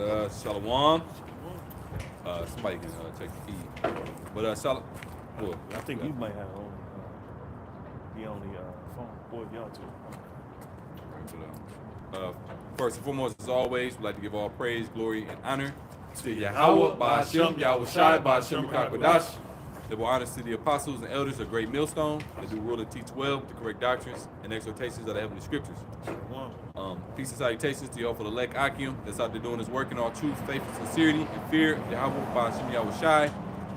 right, Shalom. Somebody can check the feed. But Shalom. Well, I think you might have be on the phone. Boy, y'all too. First and foremost, as always, we'd like to give all praise, glory, and honor to Yahweh, Ba'ashem, Yahweh Shai, Ba'ashem, Kakwadash. Double honors to the apostles and elders of Great Millstone that do rule and teach well with the correct doctrines and exhortations of the heavenly scriptures. Peace and salutations to y'all for the elect Akim that's out there doing his work in all truth, faith, and sincerity, and fear of Yahweh, Ba'ashem, Yahweh Shai,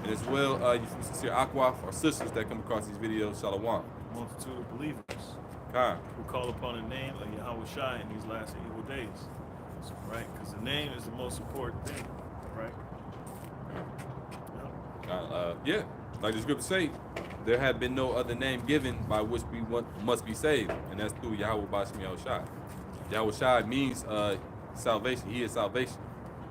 and as well, you sincere Aquaf, our sisters that come across these videos, Shalom. Multitude of believers who call upon the name of Yahweh Shai in these last and evil days. Right? Because the name is the most important thing. Right? Yeah, like the scripture say, there have been no other name given by which we must be saved, and that's through Yahweh Ba'ashem Yahweh Shai. Yahweh Shai means salvation. He is salvation,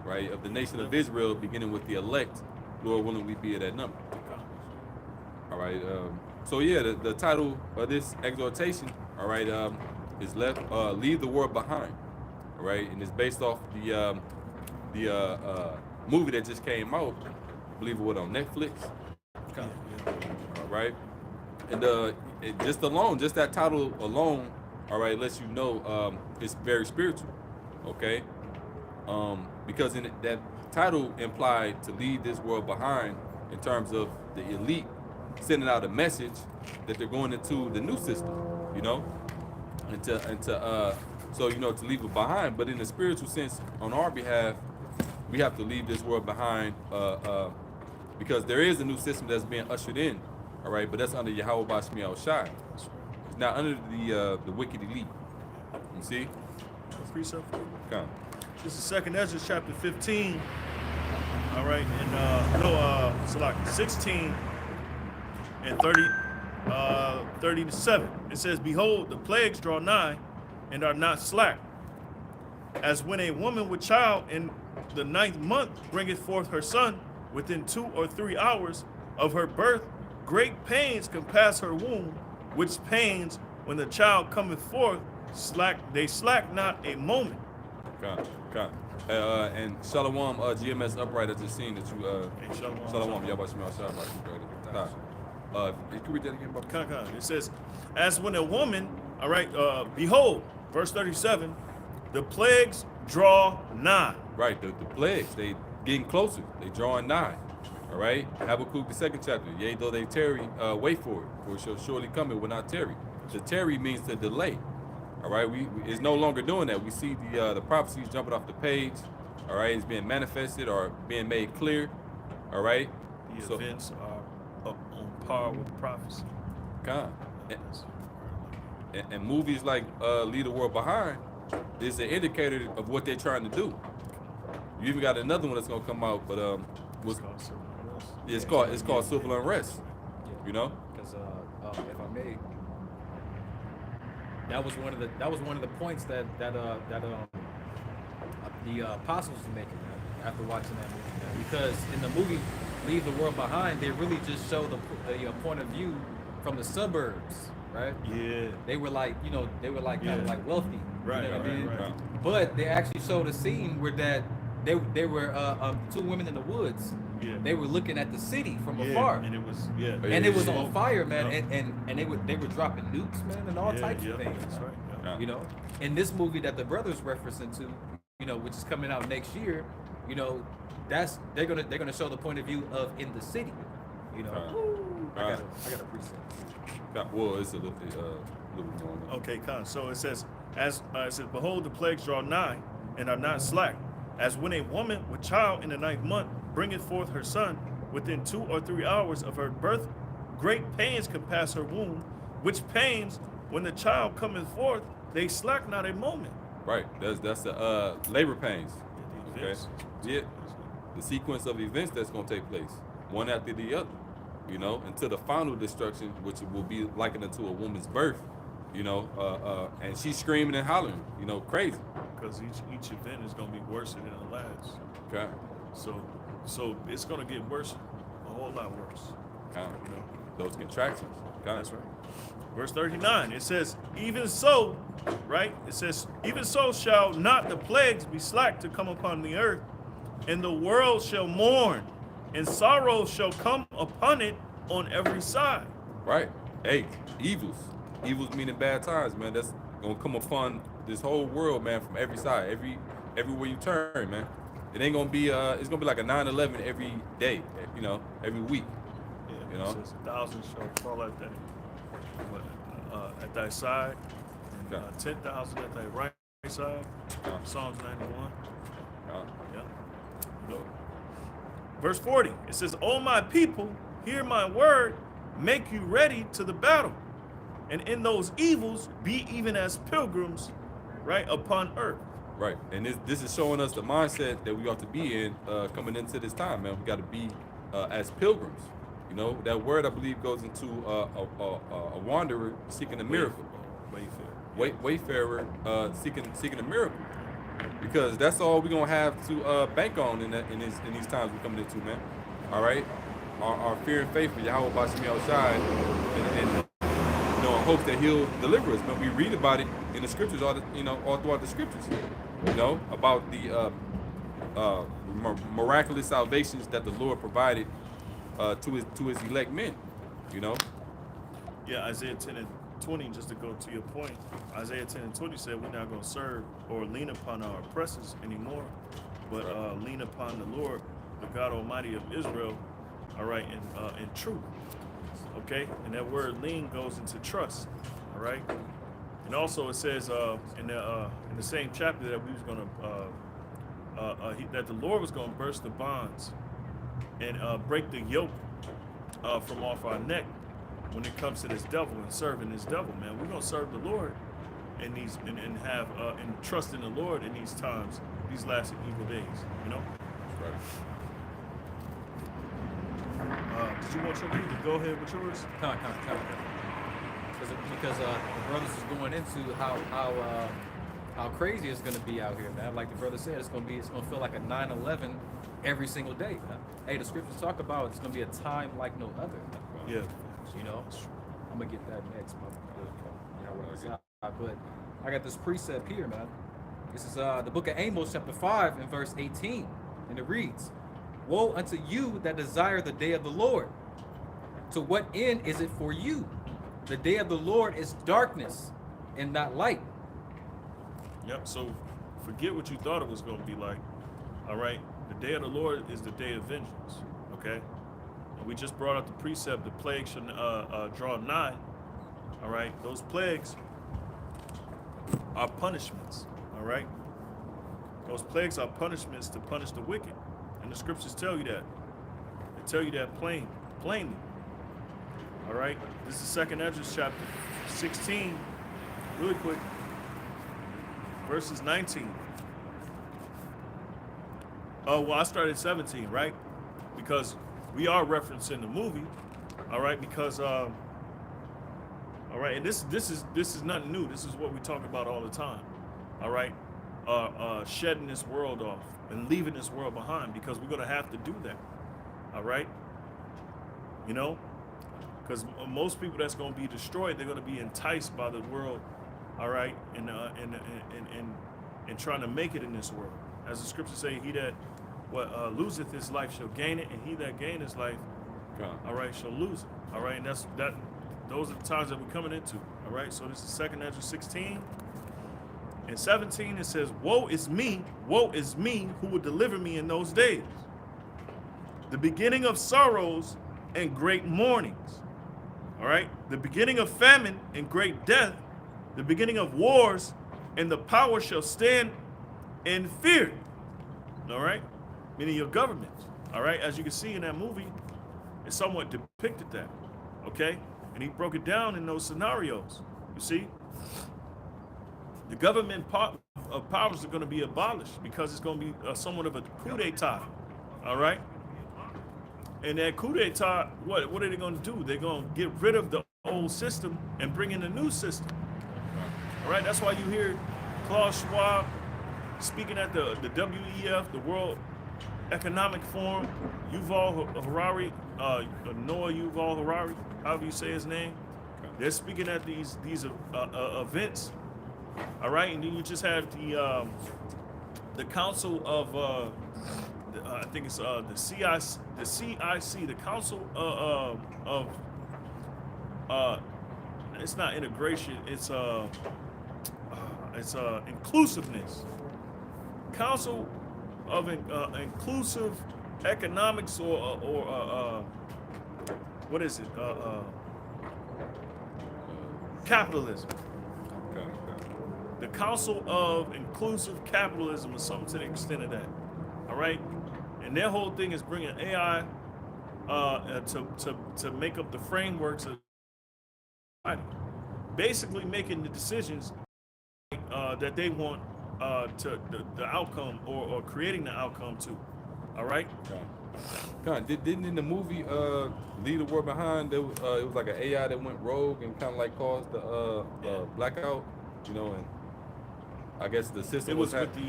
right? Of the nation of Israel, beginning with the elect, Lord willing, we be at that number. All right. So yeah, the title of this exhortation, all right, is leave the world behind, all right, and it's based off the movie that just came out, I believe it was on Netflix. All right, and just that title alone, all right, lets you know it's very spiritual, okay, because in that title implied to leave this world behind in terms of the elite sending out a message that they're going into the new system, you know, so you know, to leave it behind. But in the spiritual sense, on our behalf, we have to leave this world behind because there is a new system that's being ushered in, all right, but that's under Yahweh Ba'ashem Yahweh Shai. It's not under the wicked elite. You see? Precept. Come. This is 2nd Ezra chapter 15. All right, and it's like 16 and 30 to 7. It says, "Behold, the plagues draw nigh, and are not slack. As when a woman with child in the 9th month bringeth forth her son, within 2 or 3 hours of her birth, great pains compass her womb, which pains, when the child cometh forth, slack not a moment." Okay. And Shalom, GMS Upright, I just seen that you, Shalom, Yahweh Shai, you can read that again, Bob? It says, "As when a woman," all right, behold, verse 37, "the plagues draw nigh." Right, the plagues, they getting closer, they drawing nigh. All right, Habakkuk, the 2nd chapter, yea, though they tarry, wait for it, for it shall surely come, it will not tarry. The tarry means to delay. All right, we it's no longer doing that. We see the prophecies jumping off the page. All right, it's being manifested or being made clear. All right, the events are up on par with prophecy. And movies like Leave the World Behind is an indicator of what they're trying to do. You even got another one that's gonna come out, but it's called Civil Unrest. You know, because if I may. That was one of the points that the apostles were making after watching that movie. Because in the movie Leave the World Behind, they really just show the point of view from the suburbs, right? Yeah. They were like, kind of like wealthy, right? You know what I mean? Right. But they actually showed a scene where that they were 2 women in the woods. Yeah. They were looking at the city from afar, and it was and it was on fire, man. And they were dropping nukes, man, and all types of things. That's right. Yeah. You know, in this movie that the brother's referencing to, you know, which is coming out next year, you know, they're gonna show the point of view of in the city. You know, I got a precept. Well, it's a little bit more. Okay, so it says, "Behold, the plagues draw nigh, and are not slack. As when a woman with child in the 9th month bringeth forth her son, within 2 or 3 hours of her birth, great pains compass her womb, which pains, when the child cometh forth, they slack not a moment." Right. That's the labor pains. Okay. Yeah. The sequence of events that's gonna take place, one after the other. You know, until the final destruction, which will be likened to a woman's birth. You know, and she's screaming and hollering. You know, crazy. Because each event is gonna be worse than the last. Okay. So it's gonna get worse, a whole lot worse. You know, those contractions. That's right. Verse 39, it says, even so, right? It says, even so shall not the plagues be slack to come upon the earth, and the world shall mourn, and sorrow shall come upon it on every side. Right. Hey, evils. Evils meaning bad times, man. That's gonna come upon this whole world, man, from every side, everywhere you turn, man. It ain't gonna be it's gonna be like a 9/11 every day, you know, every week. Yeah, You know? it says 1,000 shall fall at thy side, and 10,000 at thy right side. Psalms 91. Yeah. So, Verse 40, it says, O my people, hear my word, make you ready to the battle. And in those evils, be even as pilgrims, right, upon earth. right. And this is showing us the mindset that we ought to be in coming into this time, man. We got to be as pilgrims. You know, that word I believe goes into a wanderer seeking a miracle. Wayfarer seeking a miracle. Because that's all we're gonna have to bank on in these times we're coming into, man. All right, our fear and faith for Yahweh Bashmi Al-Shai, and you know, in hopes that He'll deliver us. But we read about it in the scriptures, all throughout the scriptures. You know, about the miraculous salvations that the Lord provided to His elect men. You know. Yeah, Isaiah 10 and 20, just to go to your point, Isaiah 10 and 20 said we're not going to serve or lean upon our oppressors anymore, but lean upon the Lord, the God Almighty of Israel, all right, in truth, okay? And that word lean goes into trust, all right? And also it says in the same chapter that we was going to, that the Lord was going to burst the bonds and break the yoke from off our neck. When it comes to this devil and serving this devil, man, we're gonna serve the Lord in these and have and trust in the Lord in these times, these last and evil days. You know. Right. Did you want your to go ahead with yours? Because the brothers is going into how crazy it's gonna be out here, man. Like the brother said, it's gonna feel like a 9/11 every single day. Man. Hey, the scriptures talk about it's gonna be a time like no other. Yeah. You know, I'm gonna get that next, but I got this precept here, man. This is the book of Amos, chapter 5, and verse 18, and it reads, "Woe unto you that desire the day of the Lord! To what end is it for you? The day of the Lord is darkness and not light." Yep. So forget what you thought it was going to be like. All right. The day of the Lord is the day of vengeance. Okay. We just brought up the precept, the plague should draw nigh. All right, those plagues are punishments. All right, those plagues are punishments to punish the wicked, and the scriptures tell you that. They tell you that plainly. All right, this is 2nd Ezra chapter 16, really quick, verses 19. Oh, well, I started 17, right? Because we are referencing the movie, all right? Because, all right, and this is nothing new. This is what we talk about all the time, all right? Shedding this world off and leaving this world behind, because we're gonna have to do that, all right? You know, because most people that's gonna be destroyed, they're gonna be enticed by the world, all right, and trying to make it in this world. As the scriptures say, he that loseth his life shall gain it, and he that gain his life, all right, shall lose it. All right, and those are the times that we're coming into. All right, so this is 2nd Ezra 16 and 17. It says, woe is me, who will deliver me in those days. The beginning of sorrows and great mournings. All right, the beginning of famine and great death, the beginning of wars, and the power shall stand in fear. All right, meaning your government. All right, as you can see in that movie, it somewhat depicted that. Okay, and he broke it down in those scenarios. You see, the government powers are going to be abolished because it's going to be somewhat of a coup d'etat. All right, and that coup d'etat, what are they going to do? They're going to get rid of the old system and bring in a new system. All right, that's why you hear Klaus Schwab speaking at the WEF, the World Economic Forum, Yuval Harari Noah Yuval Harari, however you say his name. They're speaking at these events. All right, and then you just have the council of I think it's the CIC, the council of it's not integration, it's inclusiveness. Council of Inclusive Economics or what is it? Capitalism. Okay. The Council of Inclusive Capitalism or something to the extent of that. All right, and their whole thing is bringing AI to make up the frameworks of basically making the decisions that they want to the outcome or creating the outcome to. All right. Didn't in the movie Leave the World Behind, there was, it was like an AI that went rogue and kind of like caused the blackout, you know, and I guess the system It was was with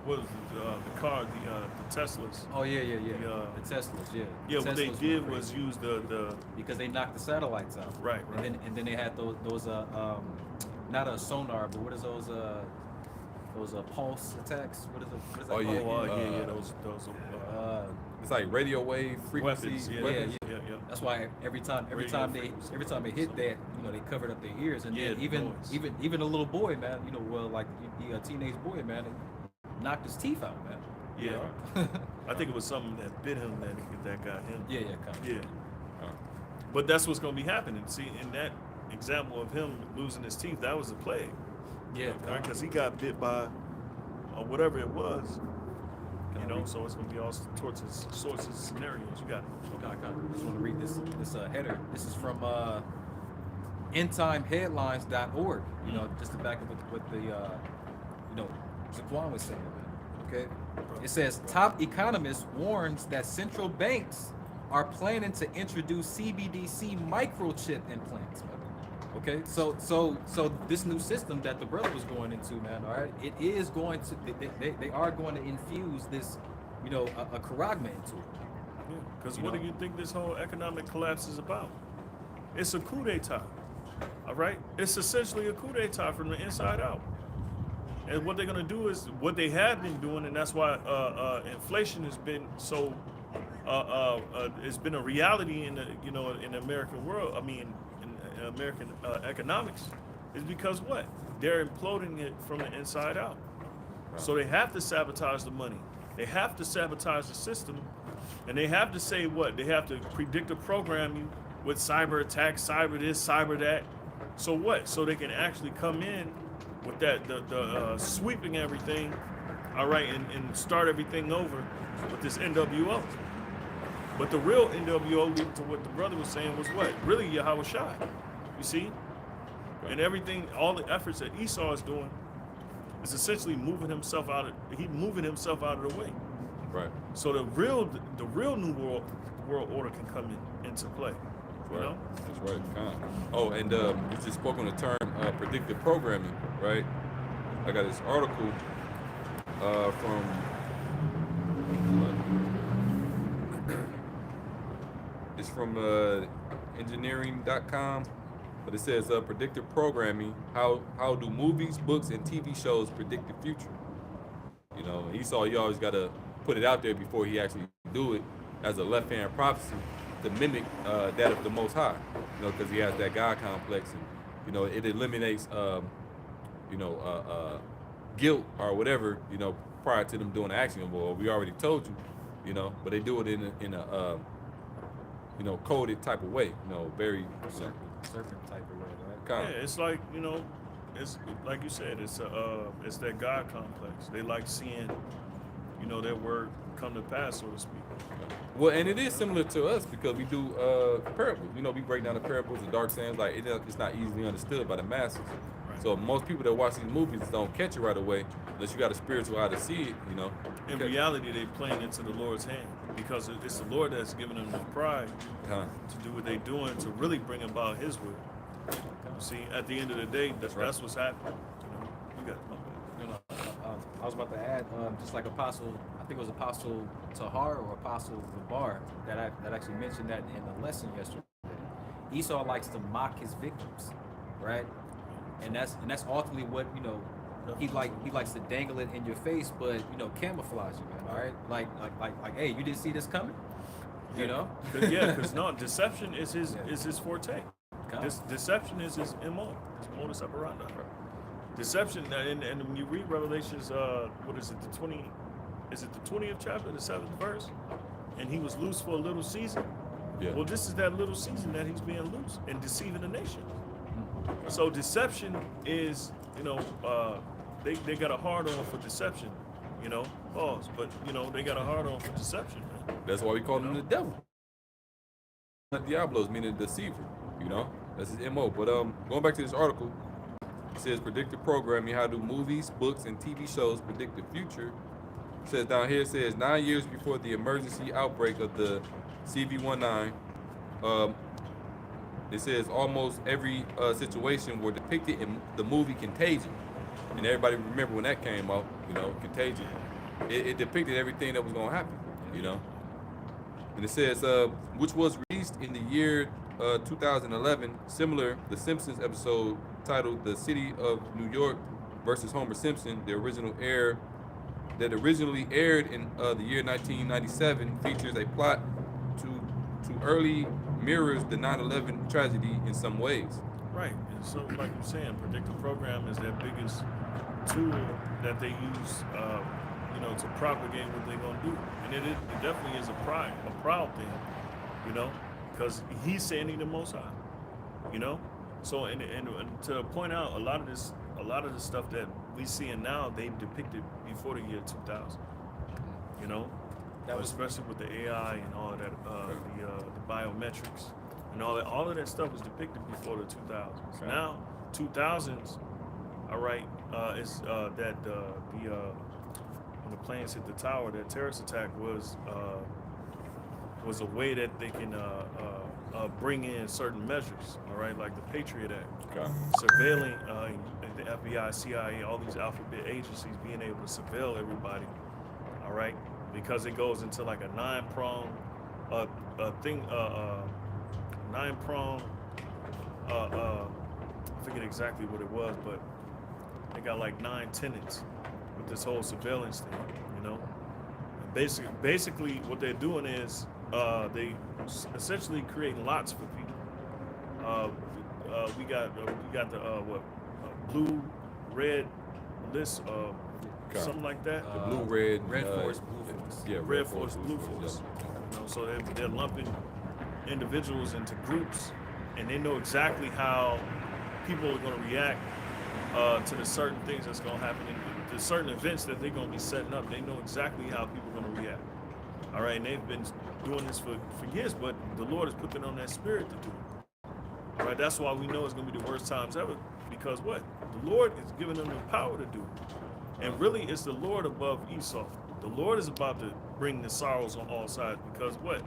what was the car, the Teslas. Oh yeah. The, The Teslas, yeah. Yeah, what they Teslas did were was crazy use the because they knocked the satellites out. Right. And then they had those not a sonar, but what is those pulse attacks? What is that Oh, yeah, called? those it's like radio wave frequency weapons. Yeah, weapons. yeah. That's why every time they hit that, you know, they covered up their ears, and Yeah, then the noise. even a little boy, man, you know, well, like the teenage boy, man, it knocked his teeth out, man. Yeah. You know? I think it was something that bit him that got him. yeah, kind of. Yeah. But that's what's going to be happening. See, in that example of him losing his teeth, that was a plague. Yeah, Right? Because he got bit by whatever it was. You know, so it's going to be all sorts of scenarios. You got it. I just want to read this header. This is from endtimeheadlines.org. You know, just to back up what the Zaquan was saying. Okay, it says top economist warns that central banks are planning to introduce CBDC microchip implants. Okay, so this new system that the brother was going into, man, all right, it is going to they are going to infuse this, you know, a charagma into it. Because You what know? do you think this whole economic collapse is about? It's a coup d'etat. All right? It's essentially a coup d'etat from the inside out. And what they're going to do is what they have been doing, and that's why inflation has been so, it's been a reality in the, you know, in the American world. I mean, in American economics, is because what? They're imploding it from the inside out. So they have to sabotage the money. They have to sabotage the system, and they have to say what? They have to predictive program you with cyber attacks, cyber this, cyber that. So what? So they can actually come in with that the sweeping everything, all right, and start everything over with this NWO. But the real NWO, leading to what the brother was saying, was what? Really Yahweh Shai. You see? And everything, all the efforts that Esau is doing is essentially moving himself out of the way. Right. So the real new world order can come into play. You know? That's right. Oh, and you just spoke on the term predictive programming, right? I got this article from it's from engineering.com, but it says predictive programming. How do movies, books, and TV shows predict the future? You know, Esau, you always got to put it out there before he actually do it as a left-hand prophecy to mimic that of the Most High, you know, because he has that God complex, and you know, it eliminates, guilt or whatever, you know, prior to them doing the action. Well, we already told you, you know, but they do it in a coded type of way, you know, very Serpent type of way, right? kind Yeah, it's like, you know, it's like you said, it's that God complex. They like seeing, you know, their word come to pass, so to speak. Well, and it is similar to us because we do parables. You know, we break down the parables, the dark sayings, like it's not easily understood by the masses. Right. So most people that watch these movies don't catch it right away unless you got a spiritual eye to see it, you know. In reality, they playing into the Lord's hand because it's the Lord that's giving them the pride Huh. to do what they're doing to really bring about His will. You see, at the end of the day, that's what's happening. You know, you got You know, I was about to add, just like Apostle, I think it was Apostle Tahar or Apostle Gabar that actually mentioned that in the lesson yesterday. Esau likes to mock his victims, right? And that's ultimately what he likes to dangle it in your face, but camouflage you, man. All right, like, hey, you didn't see this coming, you know? Because no, deception is his forte. Come. This deception is his MO, his modus operandi. Deception, and when you read Revelations, what is it, the 20th chapter, the 7th verse? And he was loose for a little season. Yeah. Well, this is that little season that he's being loose and deceiving the nation. So deception is, they got a hard on for deception, pause, but they got a hard on for deception, man. That's why we call him the devil. Diablos, meaning deceiver, That's his MO. But going back to this article, it says predictive programming, how do movies, books, and TV shows predict the future. It says down here, it says 9 years before the emergency outbreak of the CV-19, it says almost every situation were depicted in the movie Contagion. And everybody remember when that came out, Contagion. It depicted everything that was going to happen, And it says, which was released in the year 2011, similar, The Simpsons episode titled The City of New York versus Homer Simpson, that originally aired in the year 1997, features a plot to early mirrors the 9/11 tragedy in some ways. Right, and so like you're saying, predictive program is their biggest tool that they use, to propagate what they're gonna do, and it definitely is a proud thing, because he's saying the Most High, So and to point out a lot of the stuff that we seeing now, they depicted before the year 2000, especially with the AI and all of that, the biometrics and all of that stuff was depicted before the 2000s. Right. Now 2000s, all right, is that when the planes hit the tower, that terrorist attack was a way that they can bring in certain measures, all right, like the Patriot Act, surveilling the FBI, CIA, all these alphabet agencies being able to surveil everybody, all right, because it goes into like a nine-prong thing, nine-prong, I forget exactly what it was, but they got like 9 tenets with this whole surveillance thing, And basically what they're doing is they essentially creating lots for people. We got the blue, red list, something like that. The blue, red force, blue force. Yeah, red force, blue force. So they're lumping individuals into groups, and they know exactly how people are going to react to the certain things that's going to happen, the certain events that they're going to be setting up. They know exactly how people are going to react. All right, and they've been doing this for years, but the Lord has put them on that spirit to do it. All right, that's why we know it's going to be the worst times ever, because what? The Lord is giving them the power to do it. And really, it's the Lord above Esau. The Lord is about to bring the sorrows on all sides, because what?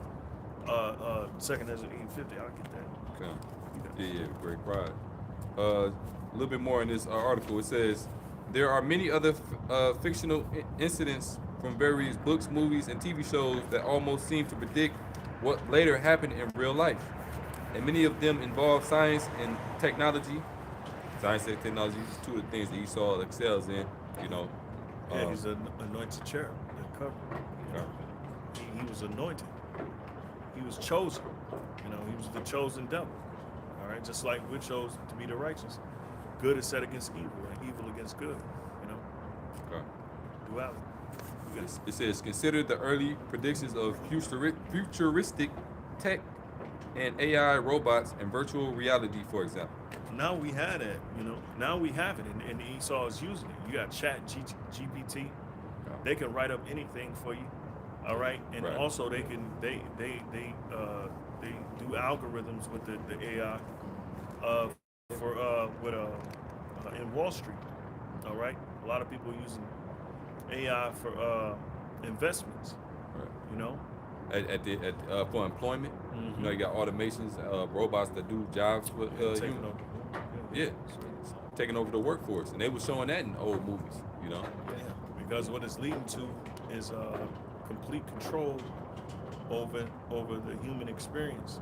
2nd Ezra 8:50, I'll get that. Okay. Yeah, great pride. A little bit more in this article. It says, there are many other fictional incidents from various books, movies, and TV shows that almost seem to predict what later happened in real life. And many of them involve science and technology. Science and technology is two of the things that Esau excels in, Yeah, he's an anointed cherub that covered. He was anointed. He was chosen. He was the chosen devil. All right, just like we're chosen to be the righteous. Good is set against evil, and evil against good. Okay. Duality. It says, consider the early predictions of futuristic tech and AI robots and virtual reality, for example. Now we had it, Now we have it, and Esau is using it. You got GPT. They can write up anything for you, all right. And also they can they do algorithms with the AI in Wall Street, all right. A lot of people are using AI for investments, For employment. Mm-hmm. You got automations, robots that do jobs for humans. Yeah, taking over the workforce, and they were showing that in old movies, Yeah, because what it's leading to is complete control over the human experience.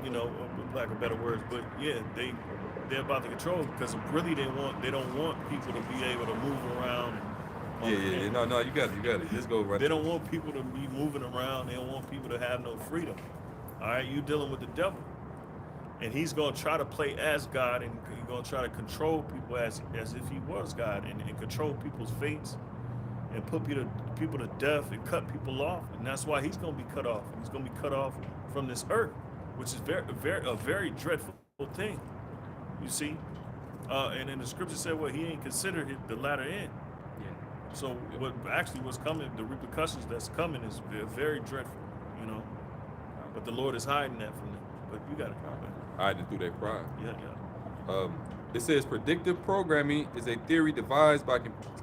You know, for lack of better words, but yeah, they're about to control because really they don't want people to be able to move around. Yeah. No, you got it. Just go right. They don't want people to be moving around. They don't want people to have no freedom. All right, you dealing with the devil, and he's gonna try to play as God, and he's gonna try to control people as if he was God, and control people's fates, and put people to death, and cut people off, and that's why he's gonna be cut off. He's gonna be cut off from this earth, which is a very dreadful thing. You see, and then the scripture said, well, he ain't considered the latter end. So what's coming, the repercussions that's coming is very dreadful, you know. But the Lord is hiding that from them. But you got to comment. Hiding through their pride. Yeah. It says predictive programming is a theory devised by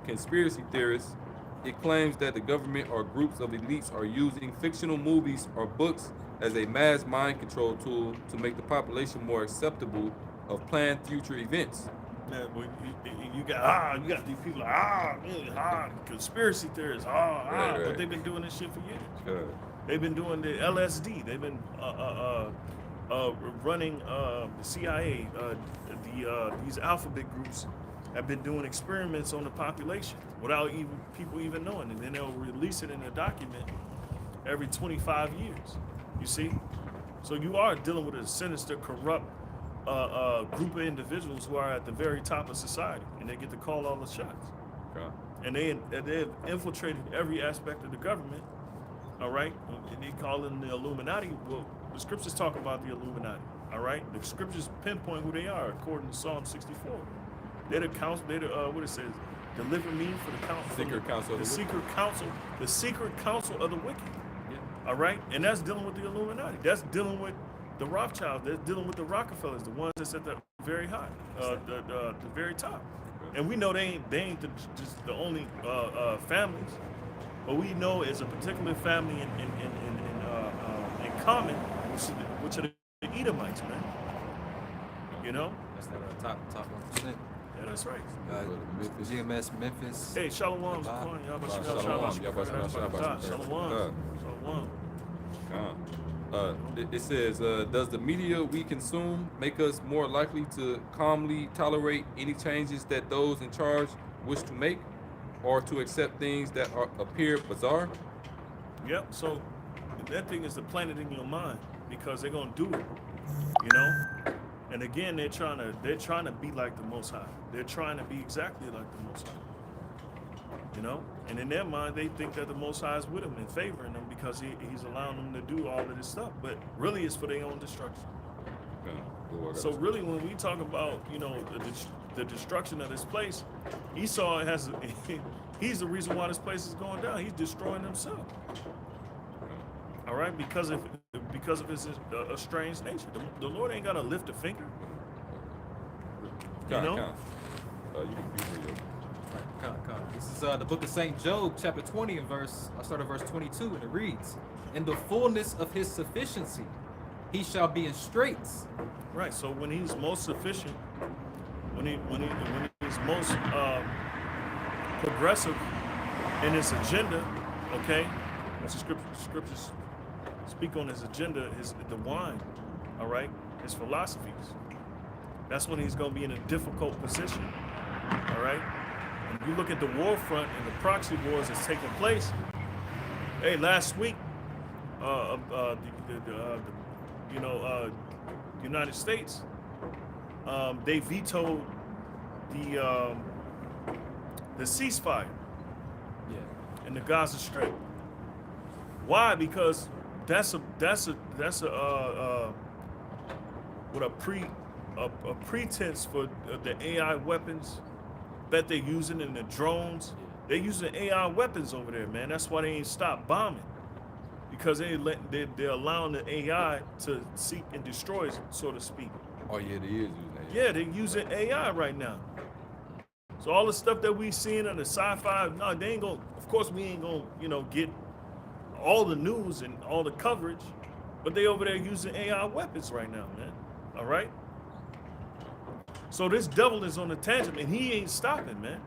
conspiracy theorists. It claims that the government or groups of elites are using fictional movies or books as a mass mind control tool to make the population more acceptable of planned future events. Yeah, but you got these people conspiracy theorists, Right. but they've been doing this shit for years. They've been doing the LSD. They've been running the CIA. These alphabet groups have been doing experiments on the population without people even knowing, and then they'll release it in a document every 25 years. You see, so you are dealing with a sinister, corrupt group of individuals who are at the very top of society, and they get to call all the shots. Okay. And they've infiltrated every aspect of the government. All right, and they call them the Illuminati. Well, the scriptures talk about the Illuminati. All right, the scriptures pinpoint who they are according to Psalm 64. They're the council. They're the what it says. Deliver me for the council. Secret council. The secret council of the wicked. Yeah. All right, and that's dealing with the Illuminati. That's dealing with the Rothschilds. They're dealing with the Rockefellers, the ones that's at the very high, the very top. And we know they ain't just the only families, but we know it's a particular family in common, which are the Edomites, man. You know? That's that top 1%. Yeah, that's right. GMS Memphis. Hey, Shalom. Shalom. It says, does the media we consume make us more likely to calmly tolerate any changes that those in charge wish to make, or to accept things that appear bizarre? Yep. So that thing is to plant it in your mind, because they're gonna do it. You know. And again, they're trying to be like the Most High. They're trying to be exactly like the Most High. You know, and in their mind, they think that the Most High is with them and favoring them because he's allowing them to do all of this stuff. But really, it's for their own destruction. Yeah. So really, when we talk about, you know, the destruction of this place, Esau he's the reason why this place is going down. He's destroying himself. All right, because of his estranged nature. The Lord ain't gotta lift a finger. You know. You can be real. This is the book of St. Job, chapter 20, and I start at verse 22, and it reads, "In the fullness of his sufficiency, he shall be in straits." Right. So when he's most sufficient, when he's most progressive in his agenda, okay, as the scriptures speak on his agenda, the wine, all right, his philosophies. That's when he's going to be in a difficult position, all right. And you look at the war front and the proxy wars that's taking place. Hey, last week, the United States, they vetoed the ceasefire in the Gaza Strip. Why? Because that's a pretense for the AI weapons that they're using, and the drones. They're using AI weapons over there, man. That's why they ain't stopped bombing, because they're allowing the AI to seek and destroy, so to speak. Oh yeah, they is using that. Yeah, they're using AI right now. So all the stuff that we seeing on the sci-fi, no, they ain't gonna. Of course, we ain't gonna, get all the news and all the coverage, but they over there using AI weapons right now, man. All right. So this devil is on the tangent, and he ain't stopping, man.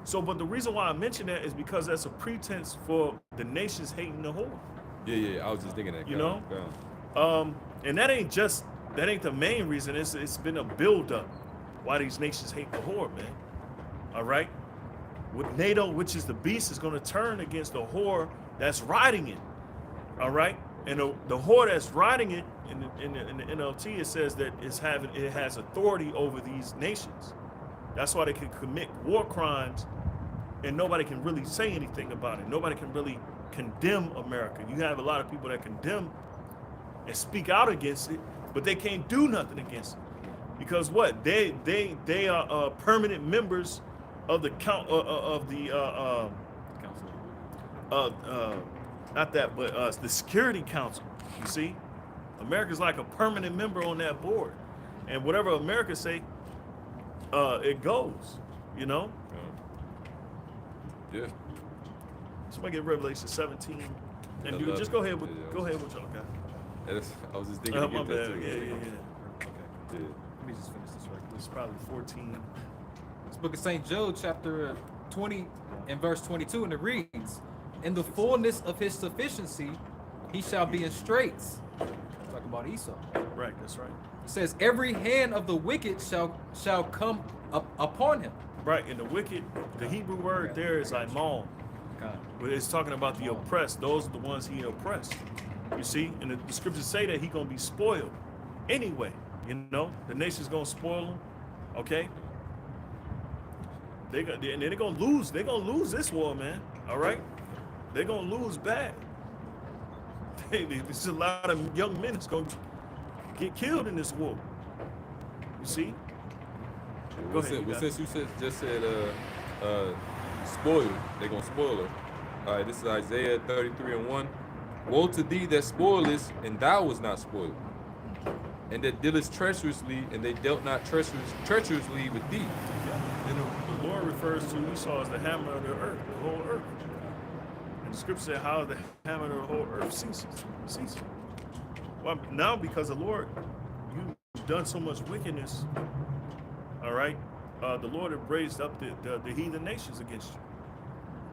So, but the reason why I mention that is because that's a pretense for the nations hating the whore. Yeah. I was just thinking that. You know? And that ain't the main reason. It's been a buildup why these nations hate the whore, man. All right. With NATO, which is the beast, is going to turn against the whore that's riding it. All right. And the whore that's riding it in the NLT, it says that it has authority over these nations. That's why they can commit war crimes and nobody can really say anything about it. Nobody can really condemn America. You have a lot of people that condemn and speak out against it, but they can't do nothing against it. Because what? They are permanent members of the the Security Council. You see, America's like a permanent member on that board, and whatever America say, it goes. You know. Yeah. Somebody get Revelation 17, and you just go ahead with y'all got. I was just thinking. My to get that bad. too. Yeah. Okay. Yeah. Let me just finish this right quick. It's probably 14. This book of St. Job, chapter 20 and verse 22, and it reads, "In the fullness of his sufficiency, he shall be in straits." Talking about Esau. Right, that's right. It says, "Every hand of the wicked shall come up upon him." Right, and the wicked, the Hebrew word there is aimal. God. But it's talking about the oppressed. Those are the ones he oppressed. You see, and the scriptures say that he gonna be spoiled anyway. You know, the nation's gonna spoil him. Okay. They're gonna lose. They're gonna lose this war, man. All right. They're gonna lose bad. There's a lot of young men that's gonna get killed in this war. You see. Go ahead, Since you just said spoiled, they're gonna spoil her. All right, this is Isaiah 33:1. Woe to thee that spoilest, and thou was not spoiled, and that dealest treacherously, and they dealt not treacherously with thee. Yeah. And the Lord refers to Esau as the hammer of the earth, the whole earth. And the scripture said, "How the hammer of the whole earth ceases." Well, now because the Lord, you've done so much wickedness. All right, the Lord have raised up the heathen nations against you,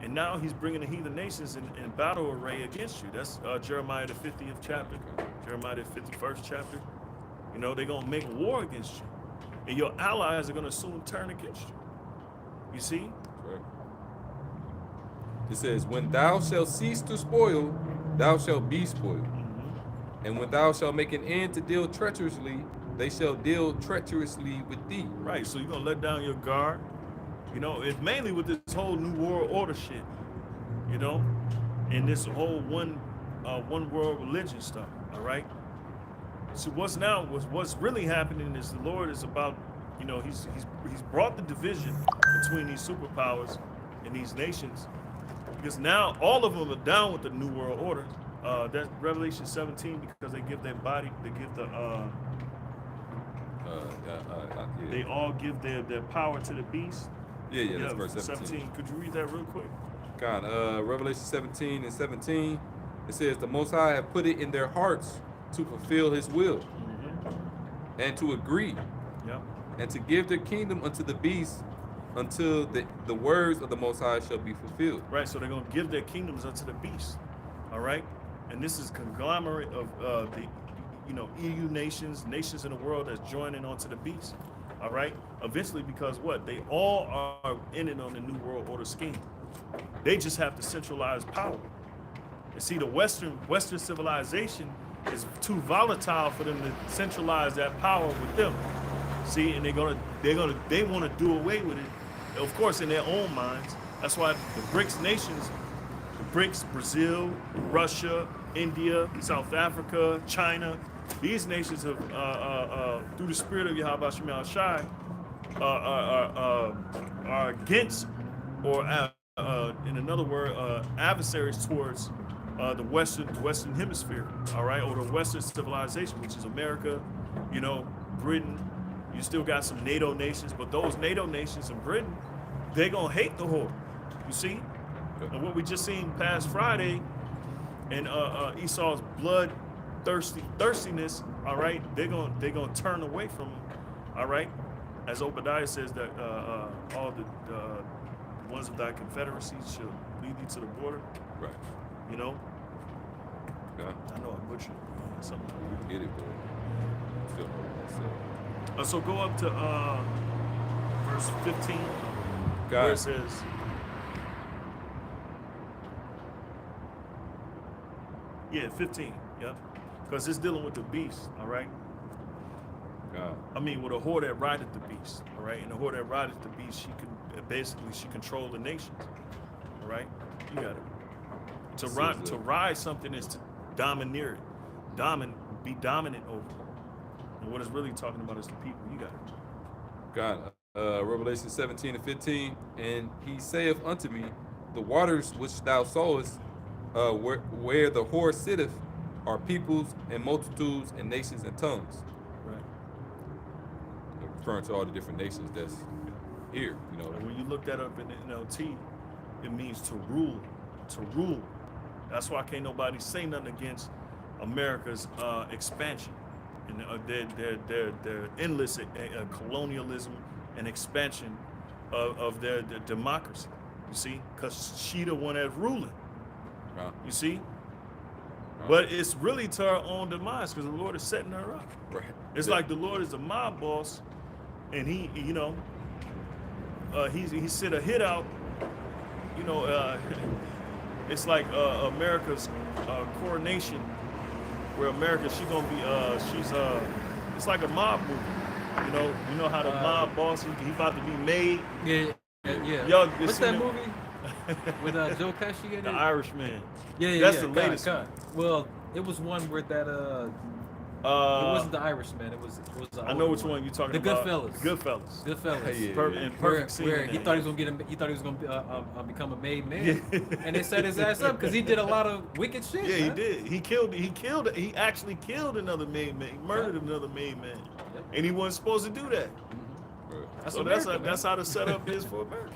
and now He's bringing the heathen nations in battle array against you. That's Jeremiah the 50th chapter, Jeremiah the 51st chapter. You know, they're gonna make war against you, and your allies are gonna soon turn against you. You see? Right. It says, "When thou shalt cease to spoil, thou shalt be spoiled, and when thou shalt make an end to deal treacherously, they shall deal treacherously with thee." Right, so you're gonna let down your guard. You know, it's mainly with this whole new world order shit, you know, and this whole one world religion stuff. All right. So what's really happening is the Lord is about, you know, he's brought the division between these superpowers and these nations, because now all of them are down with the new world order. That's Revelation 17, because they give their body, they give the they all give their power to the beast. Yeah, that's verse 17. Could you read that real quick? God, Revelation 17 and 17, it says, "The Most High have put it in their hearts to fulfill His will, and to agree, Yep. and to give their kingdom unto the beast, until the words of the Most High shall be fulfilled." Right, so they're going to give their kingdoms unto the beast. All right? And this is conglomerate of the, you know, EU nations in the world that's joining onto the beast. All right? Eventually, because what? They all are in it on the New World Order scheme. They just have to centralize power. And see, the Western civilization is too volatile for them to centralize that power with them. See, and they want to do away with it, of course, in their own minds. That's why the BRICS nations, Brazil, Russia, India, South Africa, China, these nations have, through the spirit of Yahweh Shem Shai, are against, or in another word, adversaries towards the Western Hemisphere, all right, or the Western civilization, which is America, you know, Britain. You still got some NATO nations, but those NATO nations in Britain, they're gonna hate the whore. You see, and what we just seen past Friday, and Esau's thirstiness, all right, they're gonna turn away from him, all right. As Obadiah says that all the ones of thy confederacy shall lead thee to the border. Right. You know, Okay. I know I butchered something. Get it, but still. So go up to verse 15, God. where it says, yeah, 15, yep. Because it's dealing with the beast, all right? God. I mean, with a whore that rideth the beast, all right? And the whore that rideth the beast, she control the nations, all right? You got it. To ride something is to domineer it, be dominant over it. And what it's really talking about is the people. You got it. God, Revelation 17 and 15, and he saith unto me, the waters which thou sawest, where the whore sitteth, are peoples and multitudes and nations and tongues. Right. Referring to all the different nations that's here, you know. And when you look that up in the NLT, it means to rule, to rule. That's why can't nobody say nothing against America's expansion and their endless colonialism and expansion of their democracy. You see, because she the one that's ruling. You see, but it's really to her own demise because the Lord is setting her up. Right. It's like the Lord is a mob boss, and he, you know, he set a hit out. You know, it's like America's coronation, where America she's it's like a mob movie. You know how the mob boss he about to be made. Yeah. Y'all, What's that movie with Joe Pesci in it? The Irishman. Yeah. That's the latest one. Well, it was one where that it wasn't the Irishman. It was. I know which one you're talking about. Goodfellas. Goodfellas. Goodfellas. Yeah. Perfect scene. Where he thought he was gonna become a made man, and they set his ass up because he did a lot of wicked shit. Yeah, man. he did. He actually killed another made man. He murdered another made man, and he wasn't supposed to do that. That's how the setup is for America.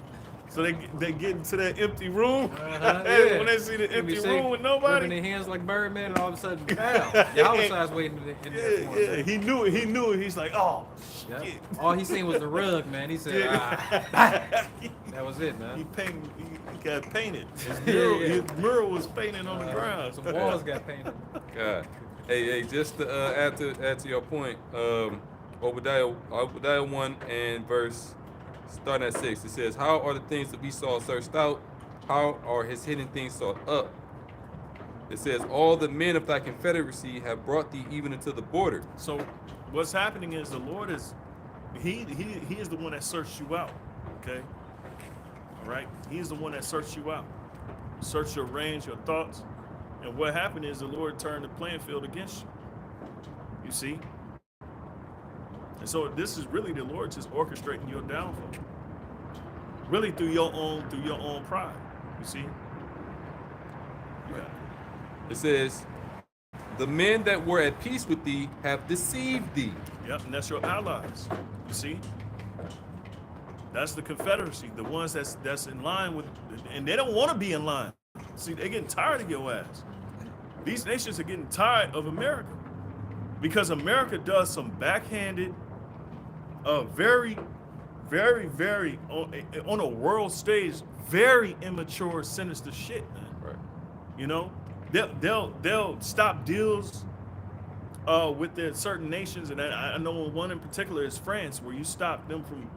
So they get into that empty room. When they see the empty room with nobody, their hands like Birdman, and all of a sudden, bam! Y'all was waiting in there for him. He knew it. He's like, oh, shit. All he seen was the rug, man. He said, that was it, man. He got painted. His mural was painted on the ground. Some walls got painted. God. Hey, just to add to your point, Obadiah 1 and verse starting at 6, it says, how are the things that we saw searched out? How are his hidden things sought up? It says, all the men of thy confederacy have brought thee even into the border. So what's happening is the Lord is, he is the one that searched you out, okay? All right? He is the one that searched you out. Search your range, your thoughts. And what happened is the Lord turned the playing field against you. You see? And so this is really the Lord just orchestrating your downfall. Really through your own pride. You see? Yeah. It says, the men that were at peace with thee have deceived thee. Yep, and that's your allies. You see? That's the confederacy, the ones that's in line with, and they don't want to be in line. See, they're getting tired of your ass. These nations are getting tired of America because America does some backhanded, very, very, very on a world stage, very immature, sinister shit, man. Right. You know, they'll stop deals with their certain nations, and I know one in particular is France, where you stop them from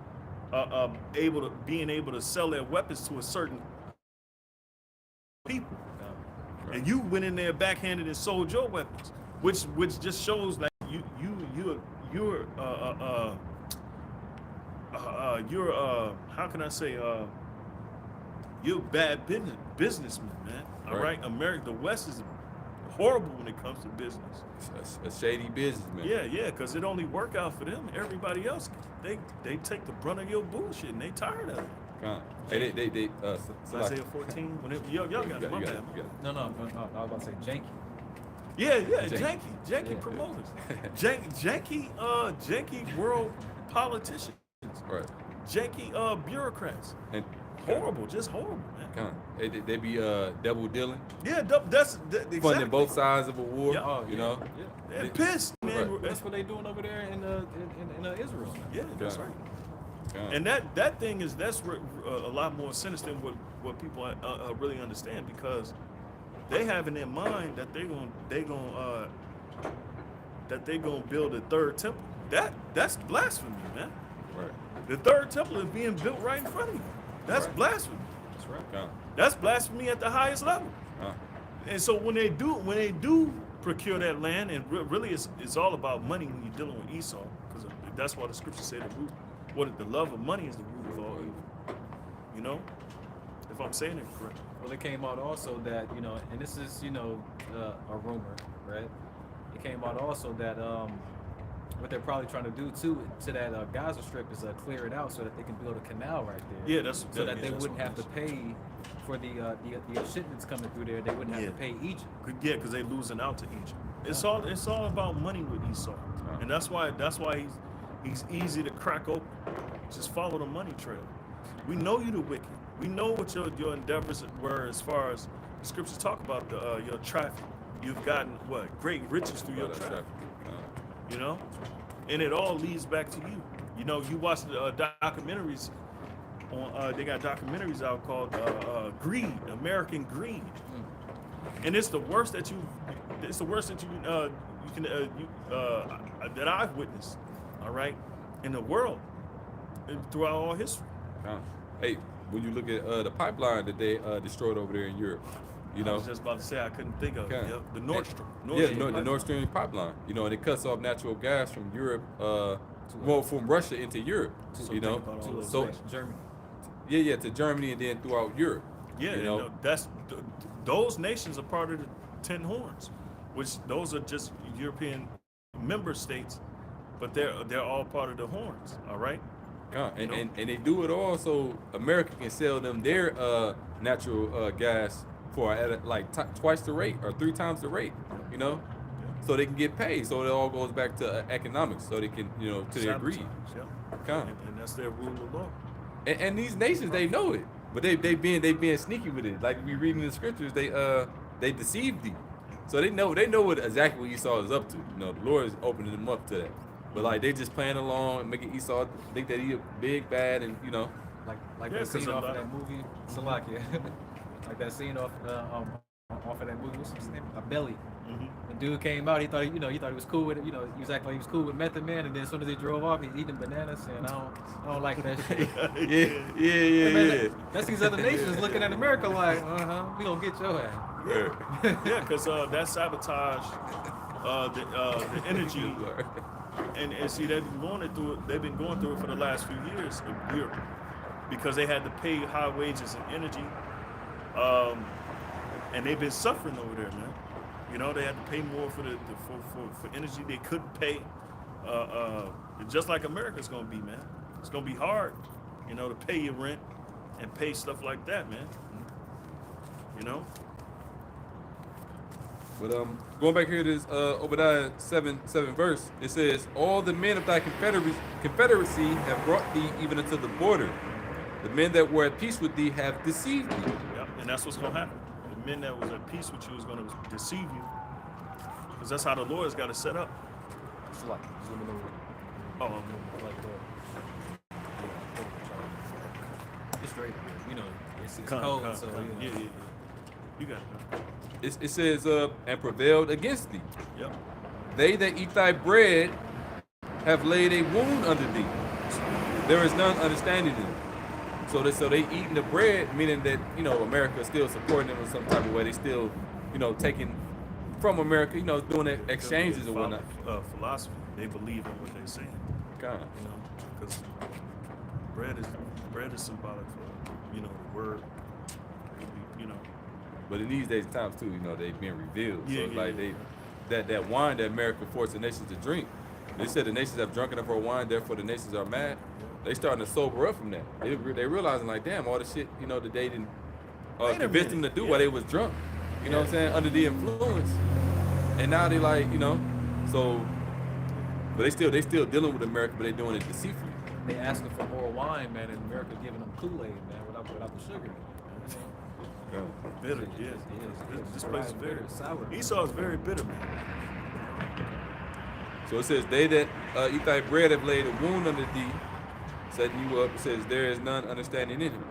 being able to sell their weapons to a certain people. Right. And you went in there backhanded and sold your weapons, which just shows like you're how can I say you're a bad businessman, man. All right, America, the West is horrible when it comes to business. A shady businessman. Yeah, because it only work out for them. Everybody else, they take the brunt of your bullshit, and they tired of it. Hey, they Isaiah 14. Y'all got it. My bad. No, I was about to say janky. Yeah, janky promoters, janky world politicians, right? Janky bureaucrats, And horrible, just horrible, man. They be double dealing, Yeah, that's exactly. funding both sides of a war. Yeah. You know, They're pissed, man. Right. That's what they doing over there in Israel. Yeah, that's right. And that thing is a lot more sinister than what people really understand, because they have in their mind that they're gonna build a third temple. That's blasphemy, man. Right. The third temple is being built right in front of you. That's Right. blasphemy. That's right. Con. That's blasphemy at the highest level. Con. And so when they do procure that land, and really it's all about money when you're dealing with Esau, because that's why the scriptures say the love of money is the root of all evil. You know, if I'm saying it correctly. Well, it came out also that, you know, and this is, you know, a rumor, right? It came out also that what they're probably trying to do too to that Gaza Strip is clear it out so that they can build a canal right there. Yeah, so that they wouldn't have to pay for the shipments coming through there. They wouldn't have to pay Egypt. Yeah, because they losing out to Egypt. It's all about money with Esau, and that's why he's easy to crack open. Just follow the money trail. We know you the wicked. We know what your endeavors were as far as the scriptures talk about your traffic. You've gotten what great riches through your traffic. You know, and it all leads back to you. You know, you watch the documentaries on. They got documentaries out called Greed, American Greed, and it's the worst that you can that I've witnessed. All right, in the world, throughout all history. Hey, when you look at the pipeline that they destroyed over there in Europe, you know, I was just about to say I couldn't think of it. Okay. Yep, the Nord Stream. the Nord Stream pipeline. You know, and it cuts off natural gas from Europe, from Russia into Europe. So You know, think about all those so things. Germany. yeah, to Germany and then throughout Europe. Yeah, you know, those nations are part of the 10 horns, which those are just European member states, but they're all part of the horns. All right. And, You know? and they do it all so America can sell them their natural gas for like twice the rate or 3 times the rate, you know, so they can get paid. So it all goes back to economics, so they can, you know, to their greed. Yeah. And that's their rule of law. And these nations, they know it, but they being sneaky with it. Like we read in the scriptures, they deceived thee, so they know exactly what Esau is up to. You know, the Lord is opening them up to that. But like they just playing along and making Esau think that he a big bad, and you know, Like Yeah, that scene 'cause a off of lot that of- movie, Salakia. Like that scene off of that movie, what's his name? Belly. Mhm. The dude came out, he thought he was cool with it, you know, he was acting like he was cool with Method Man, and then as soon as he drove off, he's eating bananas, and I don't like that shit. Hey, man, that's these other nations looking at America like, we gonna get your ass. Yeah, because that sabotage the energy, and see they've been going through it for the last few years in Europe, because they had to pay high wages and energy, and they've been suffering over there, man. You know, they had to pay more for for energy they couldn't pay, just like America's gonna be, man. It's gonna be hard, you know, to pay your rent and pay stuff like that, man. You know. But going back here to this Obadiah 7 verse, it says, "All the men of thy confederacy have brought thee even unto the border. The men that were at peace with thee have deceived thee." Yep, and that's what's gonna happen. The men that was at peace with you is gonna deceive you, because that's how the Lord's got it set up. Salakia, just let me know. Oh, okay. Like it's straight, you know, it's Come, cold, come, so come. you know. Yeah. You got it. It says, "And prevailed against thee. Yep. They that eat thy bread have laid a wound under thee. There is none understanding them." So they eating the bread, meaning that, you know, America is still supporting them in some type of way. They still, you know, taking from America, you know, doing exchanges or whatnot. Philosophy. They believe in what they're saying. Kind of. You know, because bread is symbolic for, you know, the word. You know. But in these days and times too, you know, they being revealed. Yeah, So it's yeah, like yeah. that wine that America forced the nations to drink. They said the nations have drunken enough for wine, therefore the nations are mad. They starting to sober up from that. They realizing like, damn, all the shit, you know, that they didn't Wait a convince them to minute, do yeah. while they was drunk. You know what I'm saying? Under the influence. And now they like, you know, so, but they still dealing with America, but they doing it deceitfully. They asking for more wine, man, and America giving them Kool-Aid, man, without the sugar. Yeah. Bitter, It yeah. is, it is. This place is Right, very bitter, sour. Esau is very bitter, man. So it says, "They that eat thy bread have laid a wound under thee, setting you up. It says, there is none understanding in him.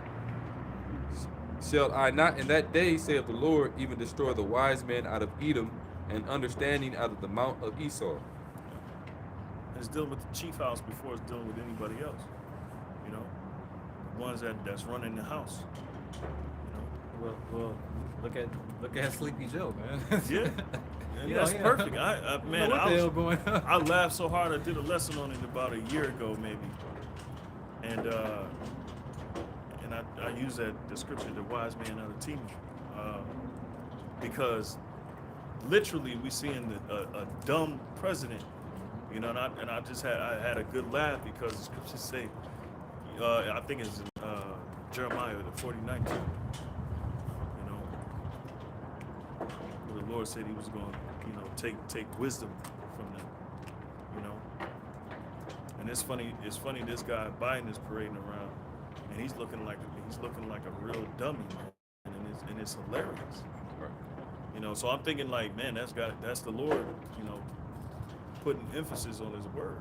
Shall I not in that day, saith the Lord, even destroy the wise men out of Edom, and understanding out of the mount of Esau? It's dealing with the chief house before it's dealing with anybody else. You know, the ones that's running the house. You know. Well, look at Sleepy Joe, man. Yeah. And You that's know, perfect. Man, what the hell going on? I laughed so hard. I did a lesson on it about a year ago, maybe, and I use that description, the wise man out of Timothy, because literally we seeing a dumb president, you know, and I had a good laugh because the scriptures say, I think it's Jeremiah the 49th, you know, where the Lord said He was going to, you know, take wisdom from them, you know. And it's funny. This guy Biden is parading around, and he's looking like a real dummy, man, and it's hilarious. Right. You know, so I'm thinking like, man, that's the Lord, you know, putting emphasis on His word.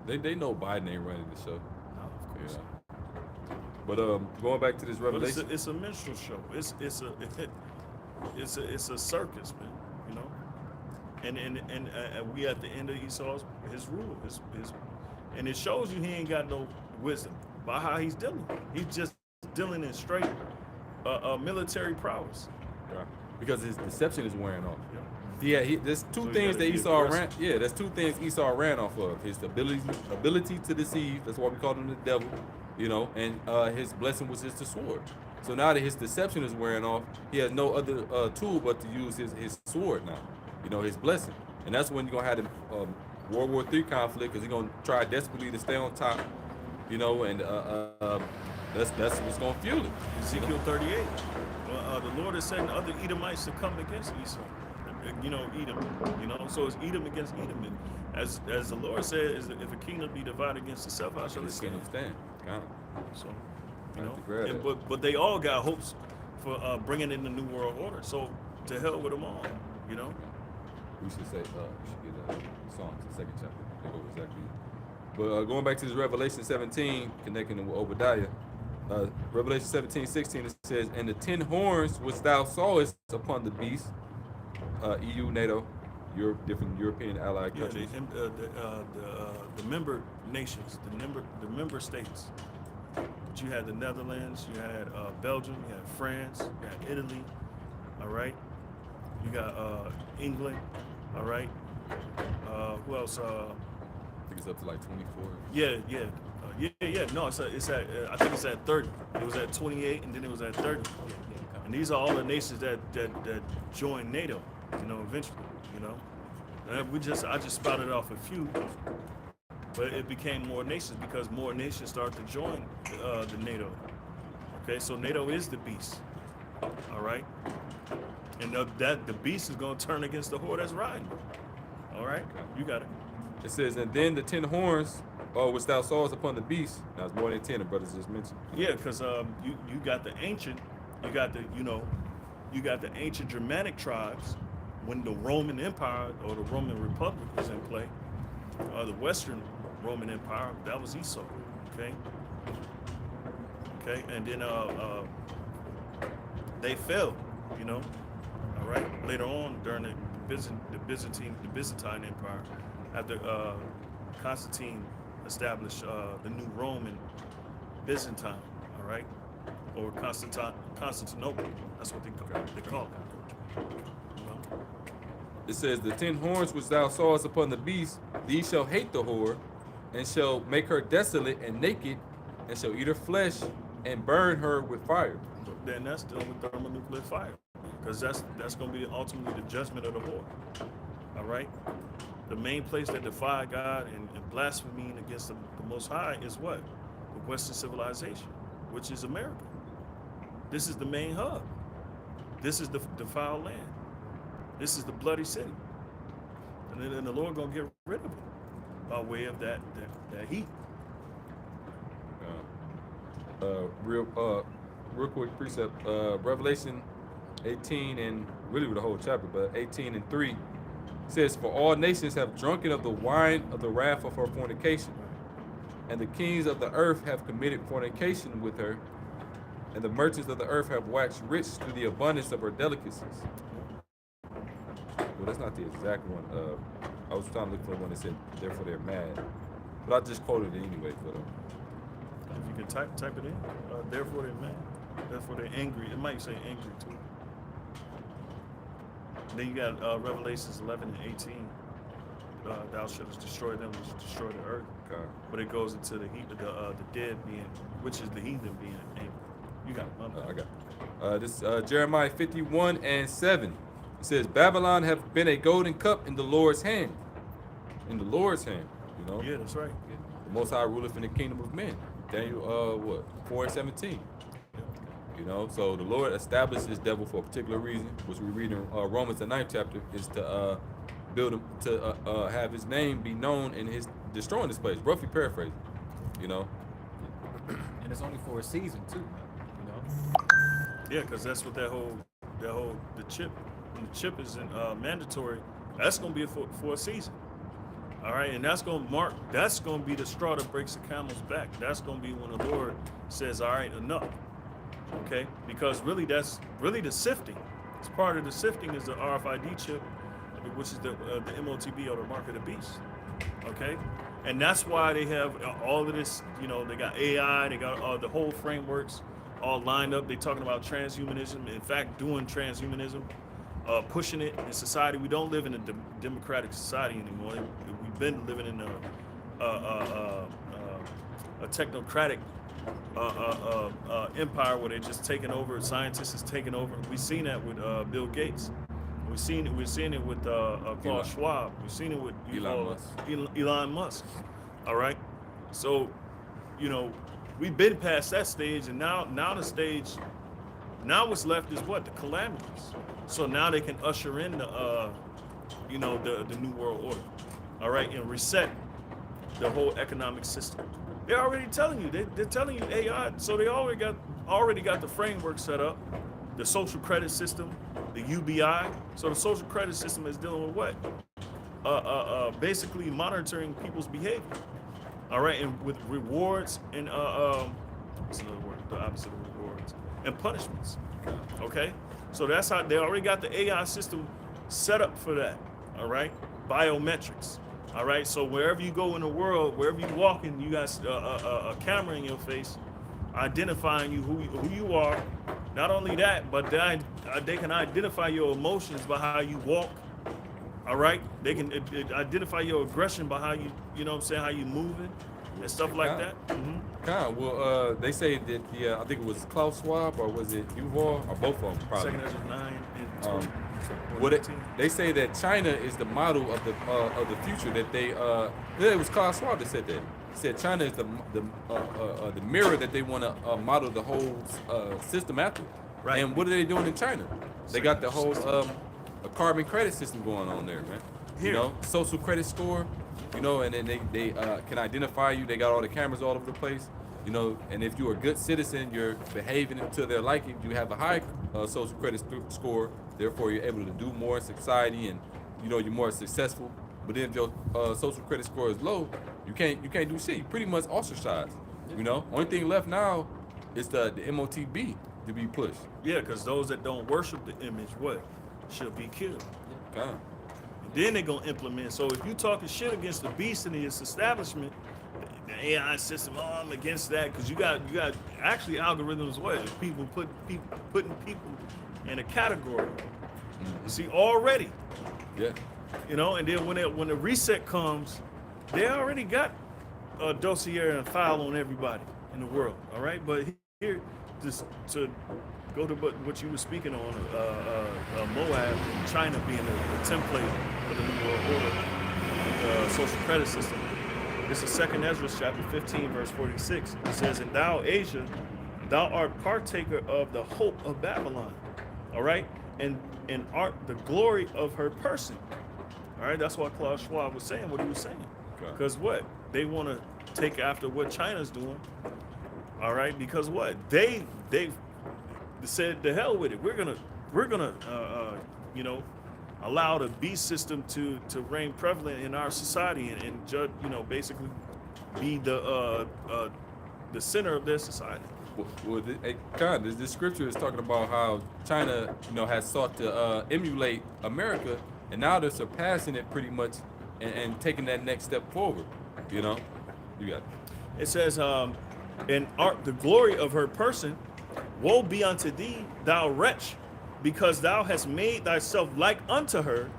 They know Biden ain't running the show. No, of course. Yeah. But going back to this But Revelation, it's a minstrel show. It's a circus, man. You know, and we at the end of Esau's his rule, his and it shows you he ain't got no wisdom by how he's dealing. He's just dealing in straight military prowess. right, because his deception is wearing off. Yeah. Yeah, there's two So you things gotta that be Esau ran. aggressive. Yeah, there's two things Esau ran off of: his ability to deceive. That's why we call him the devil, you know. And his blessing was just the sword. So now that his deception is wearing off, he has no other tool but to use his sword now. You know, his blessing, and that's when you're gonna have the World War III conflict, because he's gonna try desperately to stay on top. You know, and that's what's gonna fuel it. Ezekiel 38. The Lord is sending other Edomites to come against Esau. You know, Edom. You know, so it's Edom against Edom. And as the Lord said, is that if a kingdom be divided against itself, how shall it His stand? kingdom stand. Kind So, of. you know, Have to grab and, that. but they all got hopes for bringing in the new world order. So to hell with them all. You know. We should say, we should get Psalms, the second chapter. They go exactly. But going back to this Revelation 17, connecting it with Obadiah, Revelation 17:16, it says, and the 10 horns which thou sawest upon the beast, EU, NATO, different European allied Yeah, countries. the member nations, the member states. But you had the Netherlands, you had Belgium, you had France, you had Italy. All right. You got England. All right. Who else? I think it's up to like 24. Yeah. No, it's at. I think it's at 30. It was at 28, and then it was at 30. And these are all the nations that joined NATO. You know, eventually. You know, and I just spouted off a few, but it became more nations because more nations started to join the NATO. Okay, so NATO is the beast. All right, and the beast is going to turn against the whore that's riding. All right, you got it. It says, and then the 10 horns, which thou sawest upon the beast. Now it's more than 10, the brothers just mentioned. Yeah, because you got the ancient, you got the ancient Germanic tribes when the Roman Empire or the Roman Republic was in play. The Western Roman Empire, that was Esau. Okay, and then they fell. You know, all right. Later on during the Byzantine Empire, after Constantine established the new Roman Byzantine, all right, or Constantinople. That's what they call it. You know? It says, the 10 horns which thou sawest upon the beast, these shall hate the whore, and shall make her desolate and naked, and shall eat her flesh, and burn her with fire. Then that's dealing with thermonuclear fire, because that's going to be ultimately the judgment of the whore. All right. The main place that defied God and blaspheming against the Most High is what? The Western civilization, which is America. This is the main hub. This is the defiled land. This is the bloody city. And then the Lord gonna get rid of it by way of that heat. Real quick precept. Revelation 18 and really with the whole chapter, but 18:3 says, for all nations have drunken of the wine of the wrath of her fornication. And the kings of the earth have committed fornication with her, and the merchants of the earth have waxed rich through the abundance of her delicacies. Well, that's not the exact one. I was trying to look for the one that said, therefore they're mad. But I just quoted it anyway for them. If you can type it in, therefore they're mad. Therefore they're angry. It might say angry too. Then you got Revelations 11 and 18. Thou shalt destroy them which destroy the earth. Okay. But it goes into the dead being, which is the heathen being angry. You got it. My bad. I got it. This Jeremiah 51 and 7. It says, Babylon have been a golden cup in the Lord's hand. In the Lord's hand, you know? Yeah, that's right. The Most High ruleth in the kingdom of men. Daniel, 4:17. You know, so the Lord established this devil for a particular reason, which we read in Romans the 9th chapter, is to build him, to have his name be known in his destroying this place. Roughly paraphrasing, you know. And it's only for a season too, you know. Yeah, because that's what the chip, when the chip is mandatory, that's gonna be for a season. All right, and that's gonna be the straw that breaks the camel's back. That's gonna be when the Lord says, all right, enough. Okay, because really that's really the sifting. It's part of the sifting is the RFID chip, which is the MOTB or the mark of the beast. Okay, and that's why they have all of this. You know, they got AI, they got the whole frameworks all lined up. They talking about transhumanism. In fact, doing transhumanism, pushing it in society. We don't live in a democratic society anymore. We've been living in a technocratic empire where they're just taking over. Scientists is taking over. We've seen that with Bill Gates. We're seeing it with Klaus Schwab. We've seen it with Elon Musk. All right. So, you know, we've been past that stage, and now the stage. Now what's left is what? The calamities. So now they can usher in the new world order. All right, and reset the whole economic system. They're already telling you. They're telling you AI. So they already got the framework set up, the social credit system, the UBI. So the social credit system is dealing with what? Basically monitoring people's behavior. All right, and with rewards and what's another word? The opposite of rewards and punishments. Okay, so that's how they already got the AI system set up for that. All right, biometrics. All right, so wherever you go in the world, wherever you walk in, you got a camera in your face, identifying you who you are. Not only that, but they can identify your emotions by how you walk. All right, they can identify your aggression by how you know what I'm saying, how you moving and stuff like that. Mm-hmm. Well, they say that I think it was Klaus Schwab or was it Yuval or both of them probably. Second Ezra 9 and 20. They say that China is the model of the future. That it was Klaus Schwab that said that. He said China is the mirror that they want to model the whole system after. Right. And what are they doing in China? They got the whole a carbon credit system going on there, man. Here. You know, social credit score. You know, and then they can identify you. They got all the cameras all over the place. You know, and if you're a good citizen, you're behaving to their liking. You have a high social credit score. Therefore, you're able to do more in society, and you know you're more successful. But then if your social credit score is low, you can't do shit. You pretty much ostracized. You know, only thing left now is the MOTB to be pushed. Yeah, because those that don't worship the image, what should be killed. Okay. And then they're gonna implement. So if you talking shit against the beast and its establishment, the AI system, I'm against that because you got actually algorithms. What if people putting people in a category? Mm-hmm. See already. Yeah. You know, and then when the reset comes, they already got a dossier and a file on everybody in the world. All right, but here, just to go to what you were speaking on, Moab, China being the template for the new world order, the social credit system. This is 2 Ezra chapter 15, verse 46. It says, "And thou, Asia, thou art partaker of the hope of Babylon." All right, and art the glory of her person. All right, that's what Klaus Schwab was saying, what he was saying. Because what? They want to take after what China's doing. All right, because what? They said, the hell with it. We're gonna you know, allow the beast system to reign prevalent in our society and judge, you know, basically be the center of their society. This scripture is talking about how China, has sought to emulate America, and now they're surpassing it pretty much, and taking that next step forward. You got it. It says, in art, the glory of her person, woe be unto thee, thou wretch, because thou hast made thyself like unto her,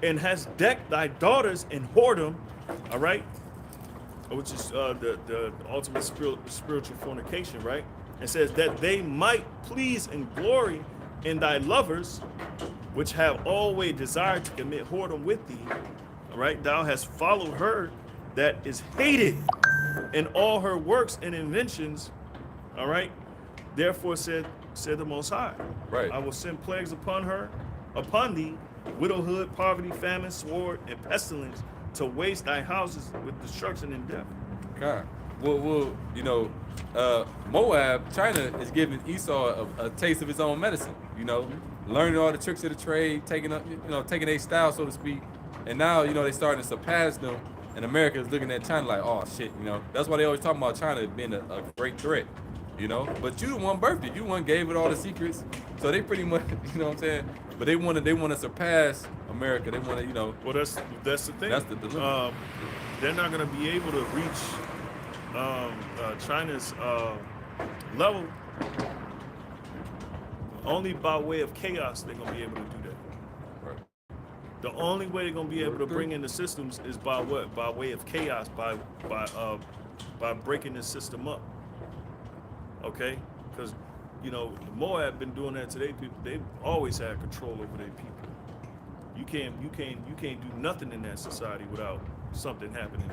and hast decked thy daughters in whoredom. All right, which is the ultimate spiritual fornication, right? It says that they might please and glory in thy lovers, which have always desired to commit whoredom with thee. All right, thou hast followed her that is hated in all her works and inventions. All right, therefore said the Most High, Right. I will send plagues upon her, upon thee, widowhood, poverty, famine, sword, and pestilence, to waste thy houses with destruction and death. God. Well, Moab, China is giving Esau a taste of his own medicine. Learning all the tricks of the trade, taking a style, so to speak, and now they starting to surpass them. And America is looking at China like, oh shit, That's why they always talking about China being a great threat, But you the one birthed it, you the one gave it all the secrets, so they pretty much, you know what I'm saying. But they want to surpass America. They want to, Well, that's the thing. That's the dilemma. They're not going to be able to reach China's level. Only by way of chaos they're going to be able to do that. Right. The only way they're going to be able to bring in the systems is by what? By way of chaos, by breaking the system up. Okay? Because Moab been doing that to their people. They've always had control over their people. You can't do nothing in that society without something happening.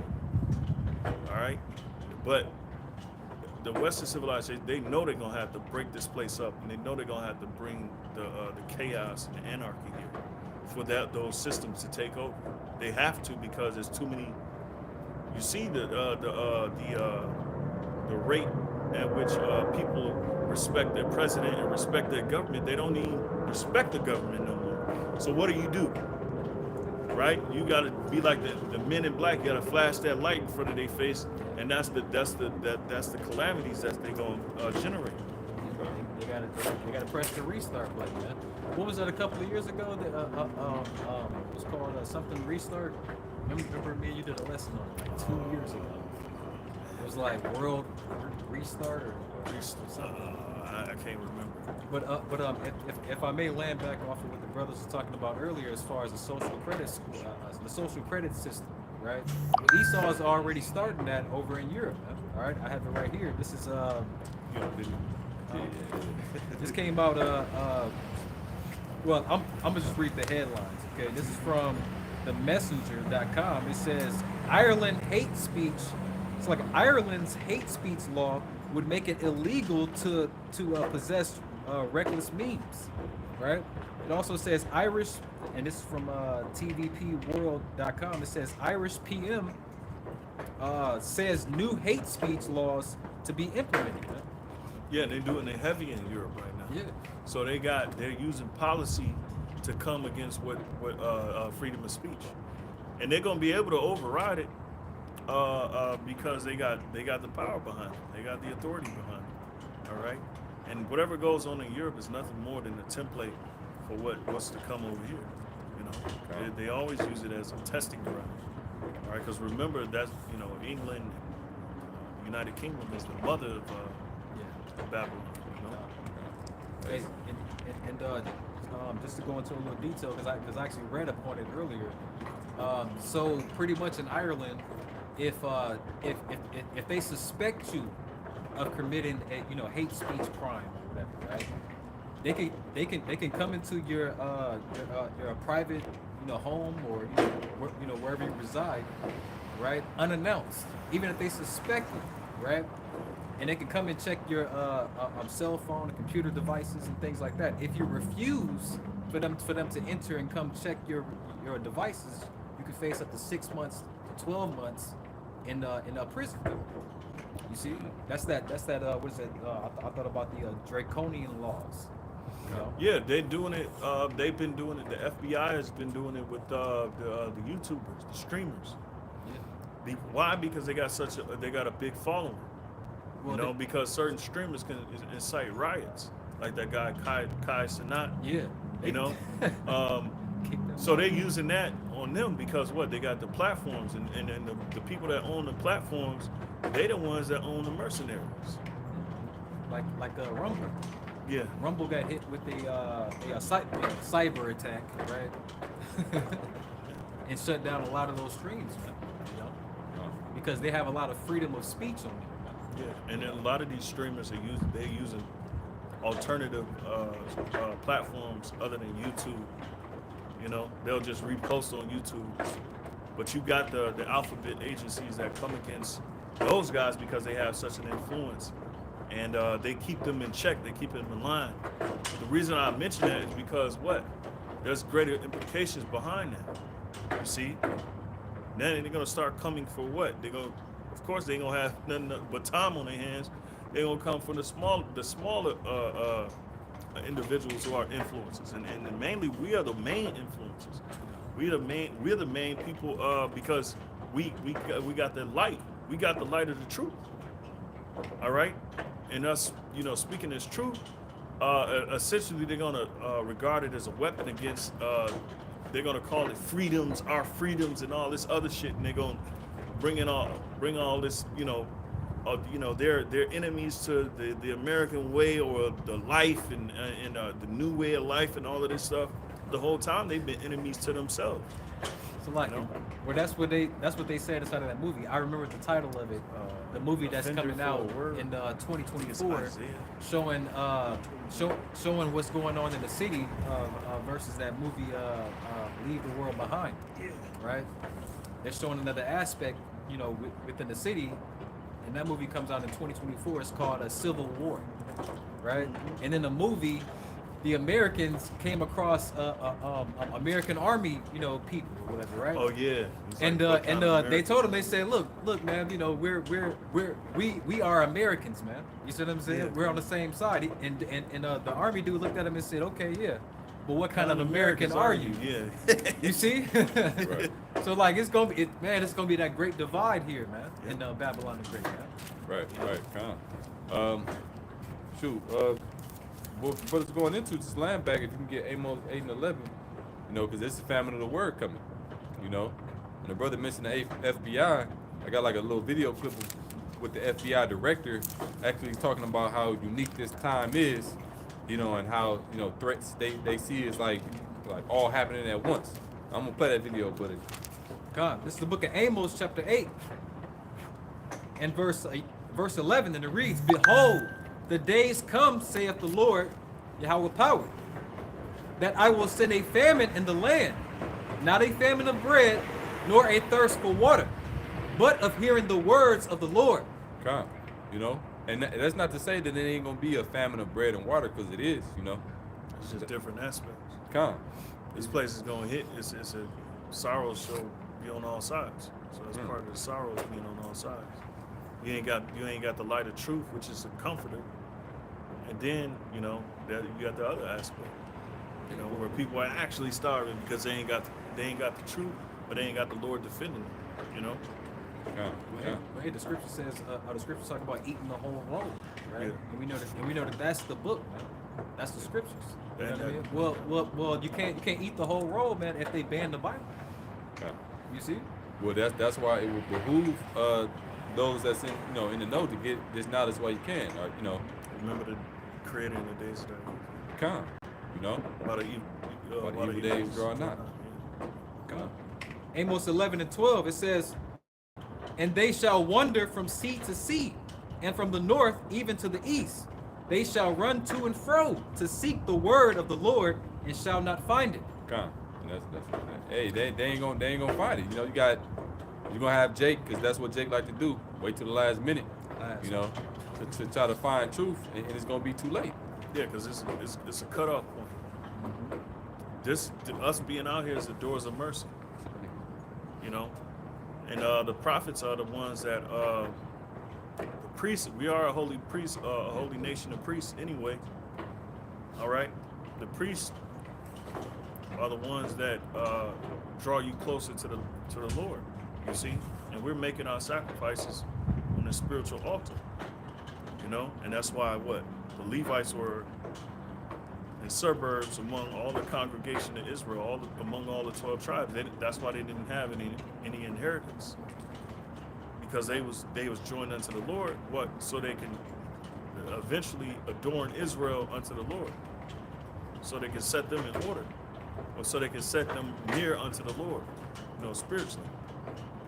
All right? But the Western civilization, they know they're gonna have to break this place up, and they know they're gonna have to bring the chaos and the anarchy here for those systems to take over. They have to, because there's too many. You see the rate at which people respect their president and respect their government. They don't even respect the government no more. So what do? Right? You gotta be like the men in black. You gotta flash that light in front of their face, and that's the calamities that they gonna generate. They gotta press the restart button, man. What was that a couple of years ago? That it was called something restart. Remember me and you did a lesson on it like 2 years ago. It was like world restart or something. I can't remember. But if I may land back off of what the brothers were talking about earlier, as far as the social credit system, right? Well, Esau is already starting that over in Europe. All right, I have it right here. This is this came out. Well, I'm gonna just read the headlines. Okay, this is from the Messenger.com. It says Ireland hate speech. It's like Ireland's hate speech law would make it illegal to possess reckless memes, right? It also says Irish, and this is from tvpworld.com. It says Irish PM says new hate speech laws to be implemented. Right? Yeah, they're doing it heavy in Europe right now. Yeah. So they're using policy to come against what freedom of speech, and they're gonna be able to override it because they got the power behind it. They got the authority behind it. All right, and whatever goes on in Europe is nothing more than a template for what's to come over here. Okay. They always use it as a testing ground. All right, because remember that's England, United Kingdom is the mother of Babylon. Hey, and just to go into a little detail, because I actually read up on it earlier. So pretty much in Ireland, if they suspect you of committing a hate speech crime or whatever, right? They can come into your private home or wherever you reside, right? Unannounced, even if they suspect it, right? And they can come and check your cell phone and computer devices and things like that. If you refuse for them to enter and come check your devices, you can face up to 6 months to 12 months in a prison. You see, that's that. What is it? I thought about the draconian laws. Yeah, they're doing it. They've been doing it. The FBI has been doing it with the YouTubers, the streamers. Yeah. Why? Because they got a big following. Well, You know, because certain streamers can incite riots, like that guy Kai Cenat. yeah. You know, Kick them so off. they're using that on them because what? They got the platforms, and the people that own the platforms, they the ones that own the mercenaries. like Rumble. Yeah. Rumble got hit with a cyber attack, right? And shut down a lot of those streams, man. You know, because they have a lot of freedom of speech on it. Yeah, and then a lot of these streamers they're using alternative platforms other than YouTube. You know, they'll just repost on YouTube. But you got the alphabet agencies that come against those guys because they have such an influence, and they keep them in check. They keep them in line. The reason I mention that is because what? There's greater implications behind that. You see? Then they're gonna start coming for what? Of course, they ain't gonna have nothing but time on their hands. They're gonna come from the smaller individuals who are influencers, and mainly we are the main influencers. We're the main people because we got the light. We got the light of the truth. All right, and us, you know, speaking this truth, essentially they're gonna regard it as a weapon against. They're gonna call it freedoms, our freedoms, and all this other shit, and they're gonna bring all this, they're enemies to the American way or the life and the new way of life and all of this stuff. The whole time they've been enemies to themselves. So like, You know? well, that's what they said inside of that movie. I remember the title of it, the movie that's Offender coming for out a word. in It's 2024, Isaiah. showing what's going on in the city versus that movie Leave the World Behind. Yeah. Right? They're showing another aspect, you know, within the city, and that movie comes out in 2024. It's called A Civil War, right? And in the movie, the Americans came across American Army, you know, people or whatever, right? Oh yeah. It's And like, what kind of they American? told him, they said, look, man, you know, we are Americans, man. You see what I'm saying? Yeah. We're on the same side. And the army dude looked at him and said, okay, yeah, but what kind of American are you? Yeah. You see? Right. So like it's gonna be that great divide here, man, in Babylon the Great, man. Right. Well, brothers going into this land back, if you can get Amos 8 and 11, you know, because this is famine of the word coming, you know. And the brother mentioned the FBI. I got like a little video clip with the FBI director actually talking about how unique this time is, you know, and how, you know, threats they see is like all happening at once. I'm gonna play that video, but God, this is the book of Amos, chapter 8, and verse 11, and it reads, "Behold, the days come, saith the Lord, Yahweh power, that I will send a famine in the land, not a famine of bread, nor a thirst for water, but of hearing the words of the Lord." come, you know. And that's not to say that it ain't gonna be a famine of bread and water, because it is, you know. It's just different aspects. Come, This place is gonna hit. It's a sorrow show be on all sides. So that's part of the sorrows being on all sides. You ain't got the light of truth, which is a comforter. And then, you know, that you got the other aspect. You know, where people are actually starving because they ain't got the truth, but they ain't got the Lord defending them. You know? come. But hey, the scripture says, the scriptures talk about eating the whole roll, right? Yeah. And we know that that's the book, man. That's the scriptures. You know And what I mean? Well, you can't eat the whole roll, man, if they ban the Bible. Come. You see? Well, that's why it would behoove those that's in the know to get this knowledge while you can, or you know, Remember the Creator in the days that come, you know, while the evil days draw nigh. come. Amos 11 and 12, it says, "And they shall wander from sea to sea, and from the north even to the east. They shall run to and fro to seek the word of the Lord, and shall not find it." Come. And that's hey, they ain't gonna find it. You know, you're gonna have Jake, because that's what Jake like to do. Wait till the last minute, you know, to try to find truth, and it's gonna be too late. Yeah, because it's a cutoff point. Us being out here is the doors of mercy. You know, and the prophets are the ones that the priests. We are a holy priest, a holy nation of priests anyway. All right, the priests are the ones that draw you closer to the Lord. You see, and we're making our sacrifices on the spiritual altar. You know, and that's why what the Levites were in suburbs among all the congregation of Israel, among all the 12 tribes. That's why they didn't have any inheritance, because they was joined unto the Lord. What? So they can eventually adorn Israel unto the Lord, so they can set them in order, or so they can set them near unto the Lord, you know, spiritually.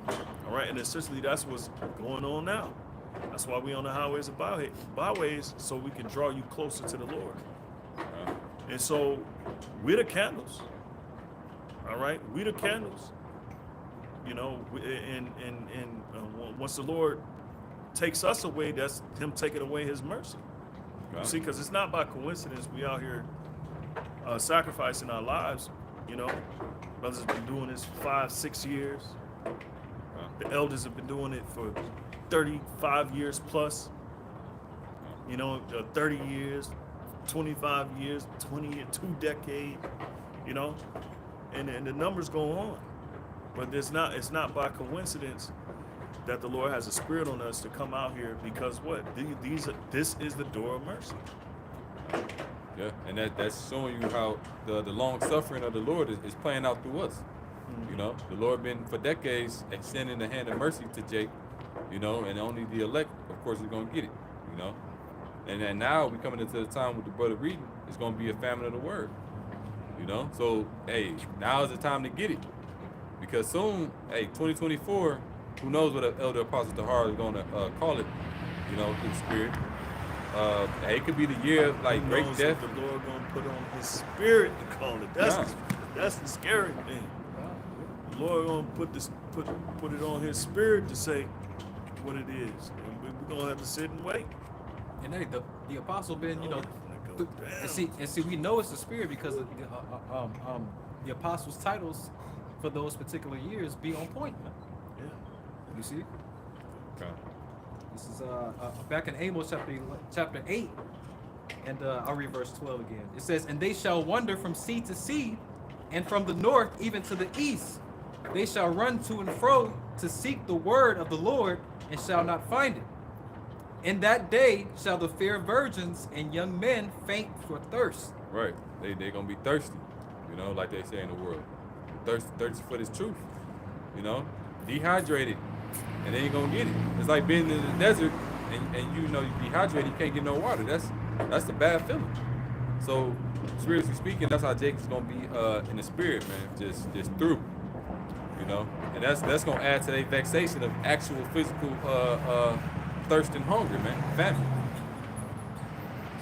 All right, and essentially that's what's going on now. That's why we on the highways and byways, so we can draw you closer to the Lord. And so we're the candles. All right, we the candles. You know, and once the Lord takes us away, that's Him taking away His mercy. You see, because it's not by coincidence we out here sacrificing our lives. You know, brothers have been doing this 5-6 years. The elders have been doing it for 35 years plus. You know, 30 years, 25 years, 2 decades. You know, and the numbers go on. But it's not by coincidence that the Lord has a spirit on us to come out here, because what? This is the door of mercy. Yeah, and that's showing you how the long suffering of the Lord is playing out through us. You know, the Lord been for decades extending the hand of mercy to Jake, you know, and only the elect, of course, is going to get it, you know. And then now we coming into the time with the brother reading, it's going to be a famine of the word, you know. So, hey, now is the time to get it, because soon, hey, 2024, who knows what Elder Apostle Tahar is going to call it, you know, through the Spirit. Hey, it could be the year of like great death. The Lord going to put on His Spirit to call it. That's the scary thing. The Lord going to put it on His Spirit to say what it is. And we're going to have to sit and wait. And hey, the apostle been, you know, and see, we know it's the Spirit because of the apostles' titles for those particular years be on point. Yeah. You see? Okay. This is back in Amos chapter 8, and I'll read verse 12 again. It says, "And they shall wander from sea to sea, and from the north even to the east. They shall run to and fro to seek the word of the Lord, and shall not find it. In that day shall the fair virgins and young men faint for thirst." Right. They gonna be thirsty, you know, like they say in the world. Thirsty for this truth, you know, dehydrated, and they ain't gonna get it. It's like being in the desert and you know you dehydrated, you can't get no water. That's a bad feeling. So spiritually speaking, that's how Jacob's gonna be in the spirit, man, just through, you know, and that's gonna add to their vexation of actual physical thirst and hunger, man, famine.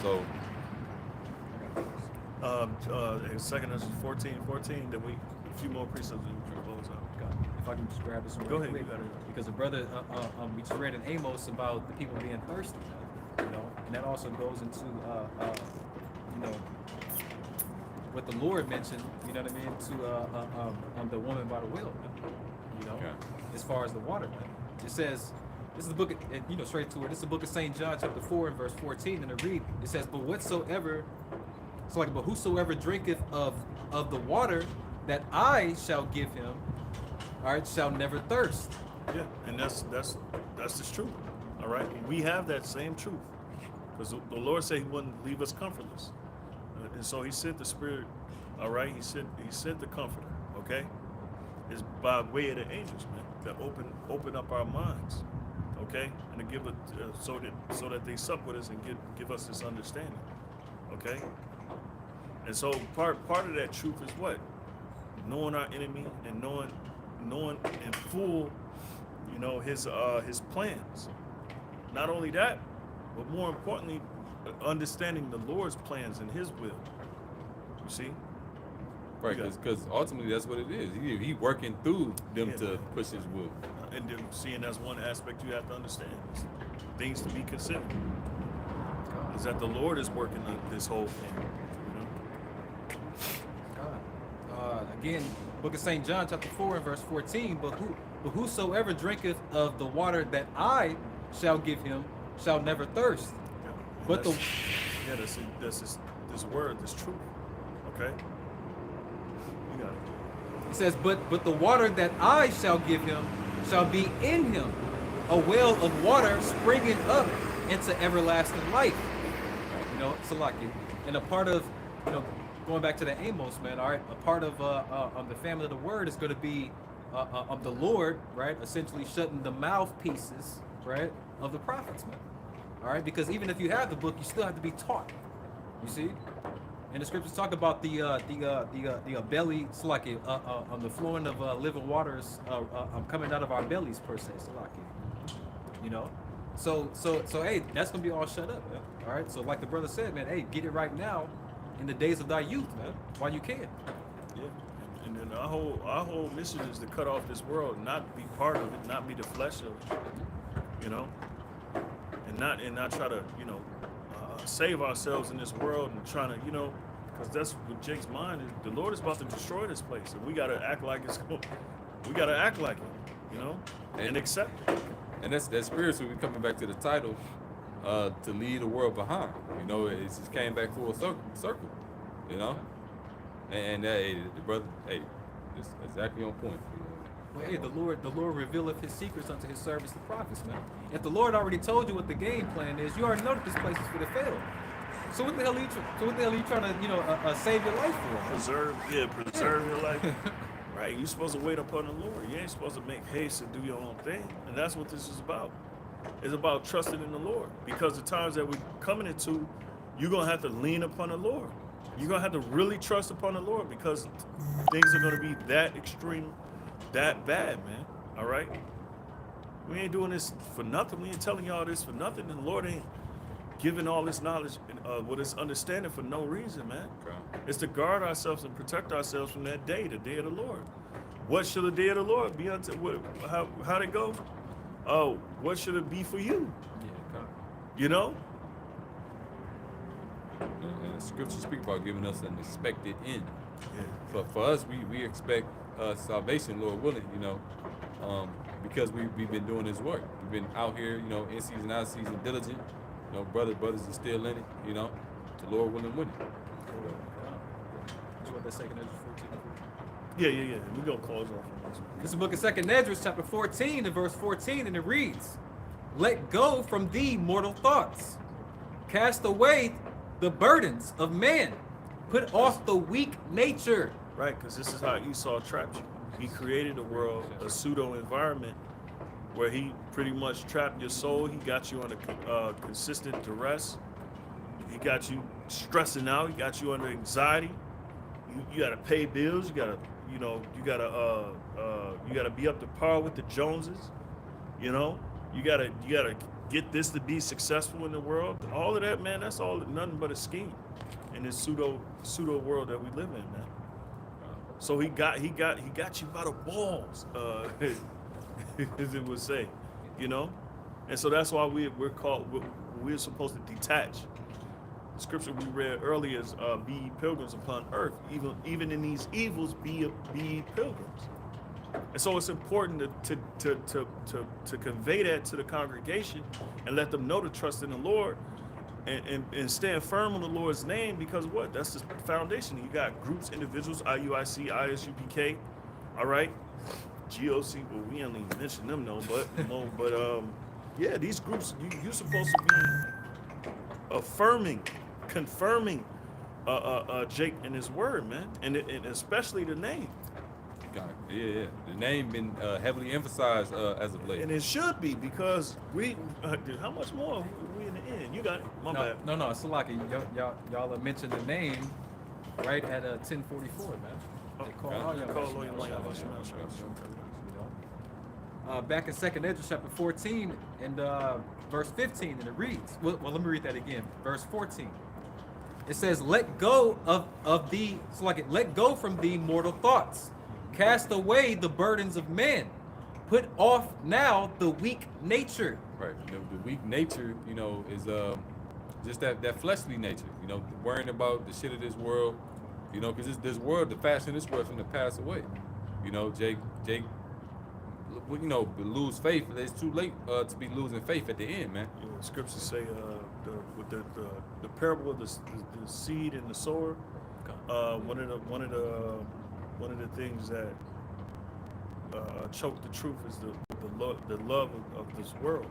So. 2nd Ezra 14, then a few more precepts and we can close out. If I can just grab this one Go real ahead, quick, you got it. because the brother, we just read in Amos about the people being thirsty, you know, and that also goes into, you know, what the Lord mentioned, you know what I mean, to the woman by the well, you know, as far as the water. It says, this is the book, you know, straight to it. This is the book of St. John, chapter 4, and verse 14, and I read, it says, but whosoever drinketh of the water that I shall give him, all right, shall never thirst. Yeah, and that's the truth. All right, we have that same truth, because the Lord said He wouldn't leave us comfortless, and so He sent the Spirit. All right, He sent the Comforter. Okay, it's by way of the angels, man, to open up our minds. Okay, and to give it so that they sup with us and give us this understanding. Okay, and so part of that truth is what? Knowing our enemy and knowing in full, you know, his plans. Not only that, but more importantly, understanding the Lord's plans and His will. You see? Right, because ultimately that's what it is. He working through them to push His will. And then seeing that's one aspect you have to understand. Things to be considered. Is that the Lord is working on this whole thing. Again, book of St. John, chapter 4, and verse 14, but whosoever drinketh of the water that I shall give him shall never thirst. Yeah. But this word, this truth. Okay? You got it. It says, but the water that I shall give him shall be in him a well of water springing up into everlasting life. You know, Salaki. And a part of, you know, going back to the Amos, man, all right, a part of the family of the word is going to be of the Lord, right, essentially shutting the mouthpieces, right, of the prophets, man. All right, because even if you have the book, you still have to be taught. You see? And the scriptures talk about the belly, Salaki, on the flowing of living waters coming out of our bellies, per se, Salaki. You know? So hey, that's gonna be all shut up, man. All right. So like the brother said, man, hey, get it right now, in the days of thy youth, man, while you can. Yeah. And then our whole mission is to cut off this world, not be part of it, not be the flesh of it. You know, and not try to, you know, save ourselves in this world and trying to, you know, because that's what Jake's mind is. The Lord is about to destroy this place, and we gotta act like it's. We gotta act like it, you know, and accept it. And that's spiritually, we coming back to the title, to leave the world behind. You know, it just came back full circle. You know, and hey, the brother, hey, it's exactly on point. Well, hey, the Lord revealeth his secrets unto his servants, the prophets, man. If the Lord already told you what the game plan is, you already know that this place is for the fail. So what the hell are you trying to, you know, save your life for? Preserve your life. Right, you're supposed to wait upon the Lord. You ain't supposed to make haste and do your own thing. And that's what this is about. It's about trusting in the Lord. Because the times that we're coming into, you're going to have to lean upon the Lord. You're going to have to really trust upon the Lord, because things are going to be that extreme, that bad, man. All right? We ain't doing this for nothing. We ain't telling y'all this for nothing. And the Lord ain't giving all this knowledge and this understanding for no reason, man. Okay. It's to guard ourselves and protect ourselves from that day, the day of the Lord. What shall the day of the Lord be unto? How'd it go? Oh, what should it be for you? Yeah, okay. You know? And the scriptures speak about giving us an expected end. Yeah. But for us, we expect salvation, Lord willing, you know, because we've been doing this work. We've been out here, you know, in season, out of season, diligent. You know, brothers are still in it, you know, the Lord willing, winning. You want that second Esdras 14? Yeah. We're going to close off on this one. This is the book of Second Esdras, chapter 14, and verse 14, and it reads, "Let go from thee mortal thoughts. Cast away the burdens of man. Put off the weak nature." Right, because this is how Esau trapped you. He created a world, a pseudo environment, where he pretty much trapped your soul. He got you under consistent duress. He got you stressing out. He got you under anxiety. You got to pay bills. You got to, you know, you got to be up to par with the Joneses. You know, you got to get this to be successful in the world. All of that, man, that's all nothing but a scheme in this pseudo world that we live in, man. So he got you by the balls. As it would say, you know, and so that's why we're supposed to detach. The scripture we read earlier is be ye pilgrims upon earth, even in these evils be ye pilgrims. And so it's important to convey that to the congregation and let them know to trust in the Lord and stand firm on the Lord's name, because what? That's the foundation. You got groups, individuals, IUIC, ISUPK, all right? GOC, well, we ain't even mention them, no, but yeah, these groups, you're supposed to be affirming, confirming Jake and his word, man, and especially the name. God, yeah. The name been heavily emphasized as of late. And it should be, because we, how much more are we in the end? You got it. My bad. No, Salaki, y'all mentioned the name right at 10:44, man. They call all y'all. Back in Second Esdras chapter 14 and verse 15, and it reads, well, let me read that again. Verse 14. It says, "Let go of thee, so like it, let go from thee mortal thoughts. Cast away the burdens of men. Put off now the weak nature." Right. You know, the weak nature, you know, is just that fleshly nature. You know, worrying about the shit of this world. You know, because this world, the fashion of this world, is going to pass away. You know, Jake, you know, lose faith. It's too late to be losing faith at the end, man. You know, the scriptures say the parable of the seed and the sower. One of the things that choke the truth is the love of this world.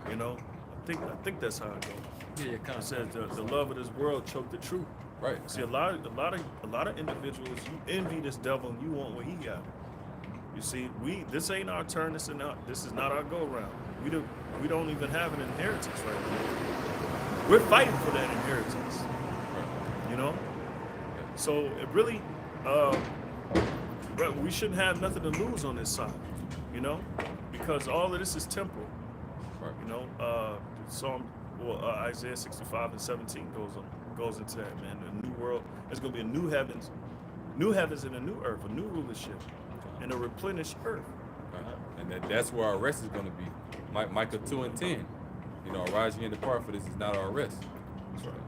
You know, I think that's how it goes. Yeah, It says the love of this world choke the truth. Right. See, a lot of individuals, you envy this devil and you want what he got. You see, this ain't our turn. This is not our go round. We don't even have an inheritance right now. We're fighting for that inheritance. Right. You know, so it really, we shouldn't have nothing to lose on this side. You know, because all of this is temporal. Right. You know, Isaiah 65 and 17 goes into that, man. A new world. There's gonna be a new heavens and a new earth, a new rulership, and a replenished earth. And that's where our rest is going to be. Micah 2 and 10. You know, arise ye and depart, for this is not our rest. That's right.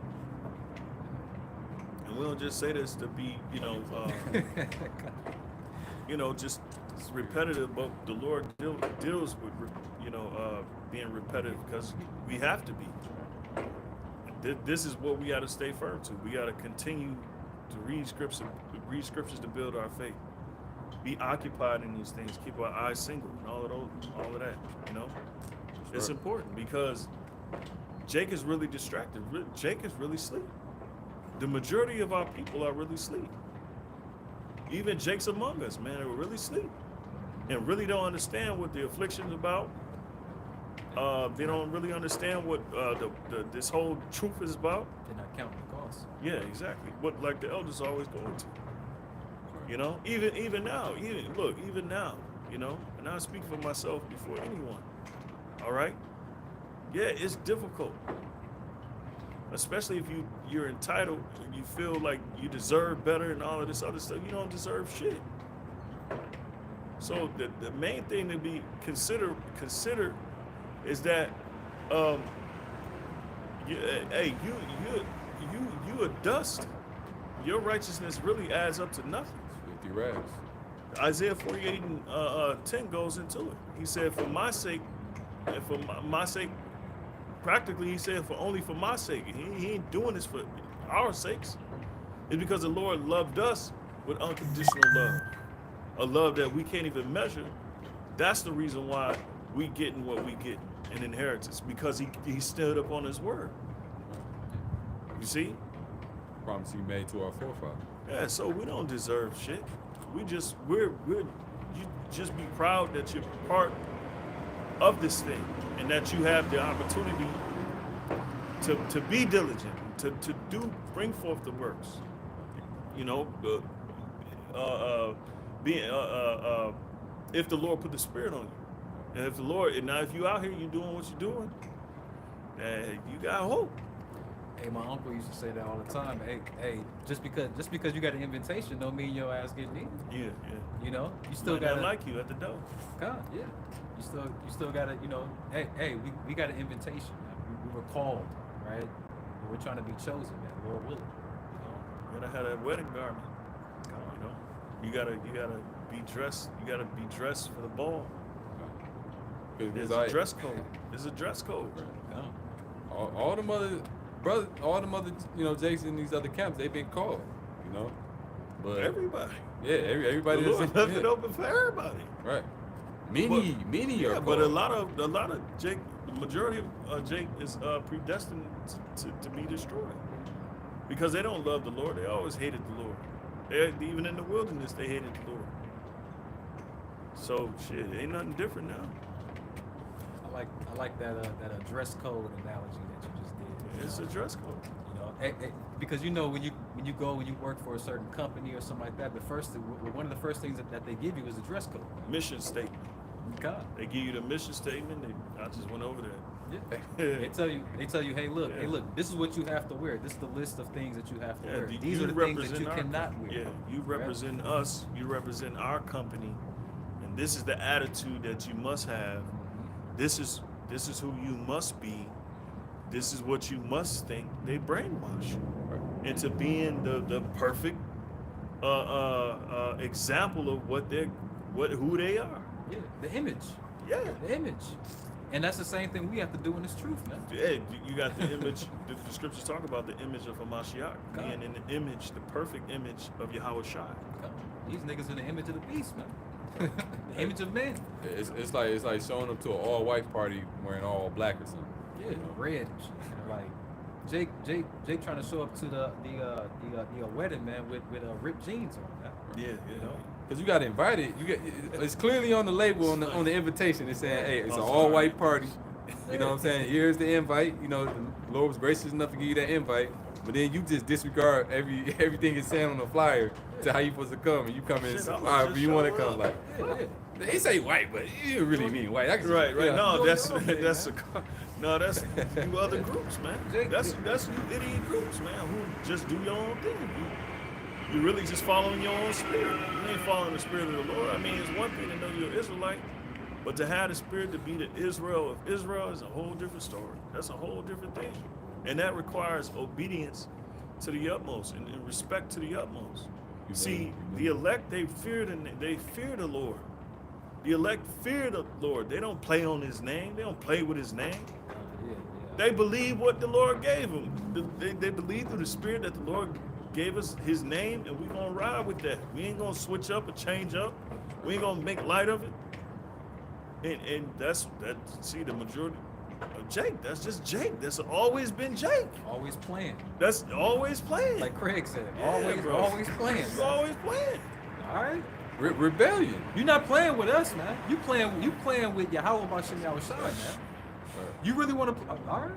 And we don't just say this to be, just repetitive, but the Lord deals with, being repetitive because we have to be. This is what we got to stay firm to. We got to continue to read scriptures to build our faith. Be occupied in these things. Keep our eyes single and all of that. You know, it's Sure. important because Jake is really distracted. Jake is really asleep. The majority of our people are really asleep. Even Jake's among us, man, are really asleep and really don't understand what the affliction's about. They don't really understand what this whole truth is about. They're not counting the cost. Yeah, exactly. What like the elders always go into. You know, even now, you know, and I speak for myself before anyone. All right? Yeah, it's difficult. Especially if you're entitled and you feel like you deserve better and all of this other stuff. You don't deserve shit. So the main thing to be consider is that you are dust. Your righteousness really adds up to nothing. 50 rags. Isaiah 48 and 10 goes into it. He said, for my sake, and for my sake, practically he said, only for my sake. He ain't doing this for our sakes. It's because the Lord loved us with unconditional love. A love that we can't even measure. That's the reason why we getting what we get in inheritance, because he stood up on his word. You see? Promise he made to our forefathers. Yeah, so we don't deserve shit. You just be proud that you're part of this thing and that you have the opportunity to be diligent, to bring forth the works. You know, if the Lord put the Spirit on you. And if you out here, you doing what you're doing, you got hope. Hey, my uncle used to say that all the time. Hey, just because you got an invitation don't mean your ass getting in. Yeah. You know, you still Might got not like you at the door. God, yeah. You still gotta, you know. Hey, we got an invitation. Man. We were called, right? We're trying to be chosen, man. Lord willing. You gotta have that wedding garment. You know, you gotta be dressed. You gotta be dressed for the ball. There's a dress code. There's a dress code. All the mother, you know, Jakes in these other camps, they've been called, you know. But everybody. Yeah, everybody the Lord is left it open for everybody. Right. Many are called. But a lot of Jake, the majority of Jake is predestined to be destroyed because they don't love the Lord. They always hated the Lord. Even in the wilderness, they hated the Lord. So shit, ain't nothing different now. I like that dress code analogy that you just did. It's a dress code. You know, because you know when you work for a certain company or something like that, one of the first things that they give you is a dress code. Mission statement. God. They give you the mission statement. I just went over there. Yeah. they tell you, hey look, this is what you have to wear. This is the list of things that you have to wear. These are the things that you cannot wear. Yeah, you represent us. You represent our company, and this is the attitude that you must have. This is who you must be. This is what you must think. They brainwash you into being the perfect example of who they are. Yeah, the image. Yeah, the image. And that's the same thing we have to do in this truth, man. Yeah, you got the image. the scriptures talk about the image of Hamashiach being in the image, the perfect image of Yahweh Shai. These niggas in the image of the beast, man. The image of man. It's like showing up to an all white party wearing all black or something. Yeah, red and shit. And like Jake trying to show up to the wedding, man, with ripped jeans on. Man. Yeah, You know? Cause you got invited. It's clearly on the label on the invitation. It's saying, "Hey, it's an Oh, all sorry. white party." You know what I'm saying? Here's the invite. You know, the Lord was gracious enough to give you that invite, but then you just disregard everything it's saying on the flyer to how you supposed to come, and you come in Shit, all I'ma right, just but you want to show come up. like. Yeah. They say white, but you didn't really mean white. I can Right. yeah. No, Doing that's your own thing, that's man. that's you other groups, man. Jake- That's you idiot groups, man, who just do your own thing. You really just following your own spirit. You ain't following the spirit of the Lord. I mean, it's one thing to know you're an Israelite, but to have the spirit to be the Israel of Israel is a whole different story. That's a whole different thing, and that requires obedience to the utmost and respect to the utmost. See, the elect they fear the Lord. The elect fear the Lord. They don't play on His name. They don't play with His name. Yeah. They believe what the Lord gave them. They believe through the Spirit that the Lord gave us His name, and we're gonna ride with that. We ain't gonna switch up or change up. We ain't gonna make light of it. And that's that. See, the majority of Jake. That's just Jake. That's always been Jake. Always playing. That's always playing. Like Craig said, Yeah, always bro. playing. He's always playing. All right. Rebellion. You're not playing with us, man. You playing with Yahweh Bashem Yahushua, man. You really want to? All right.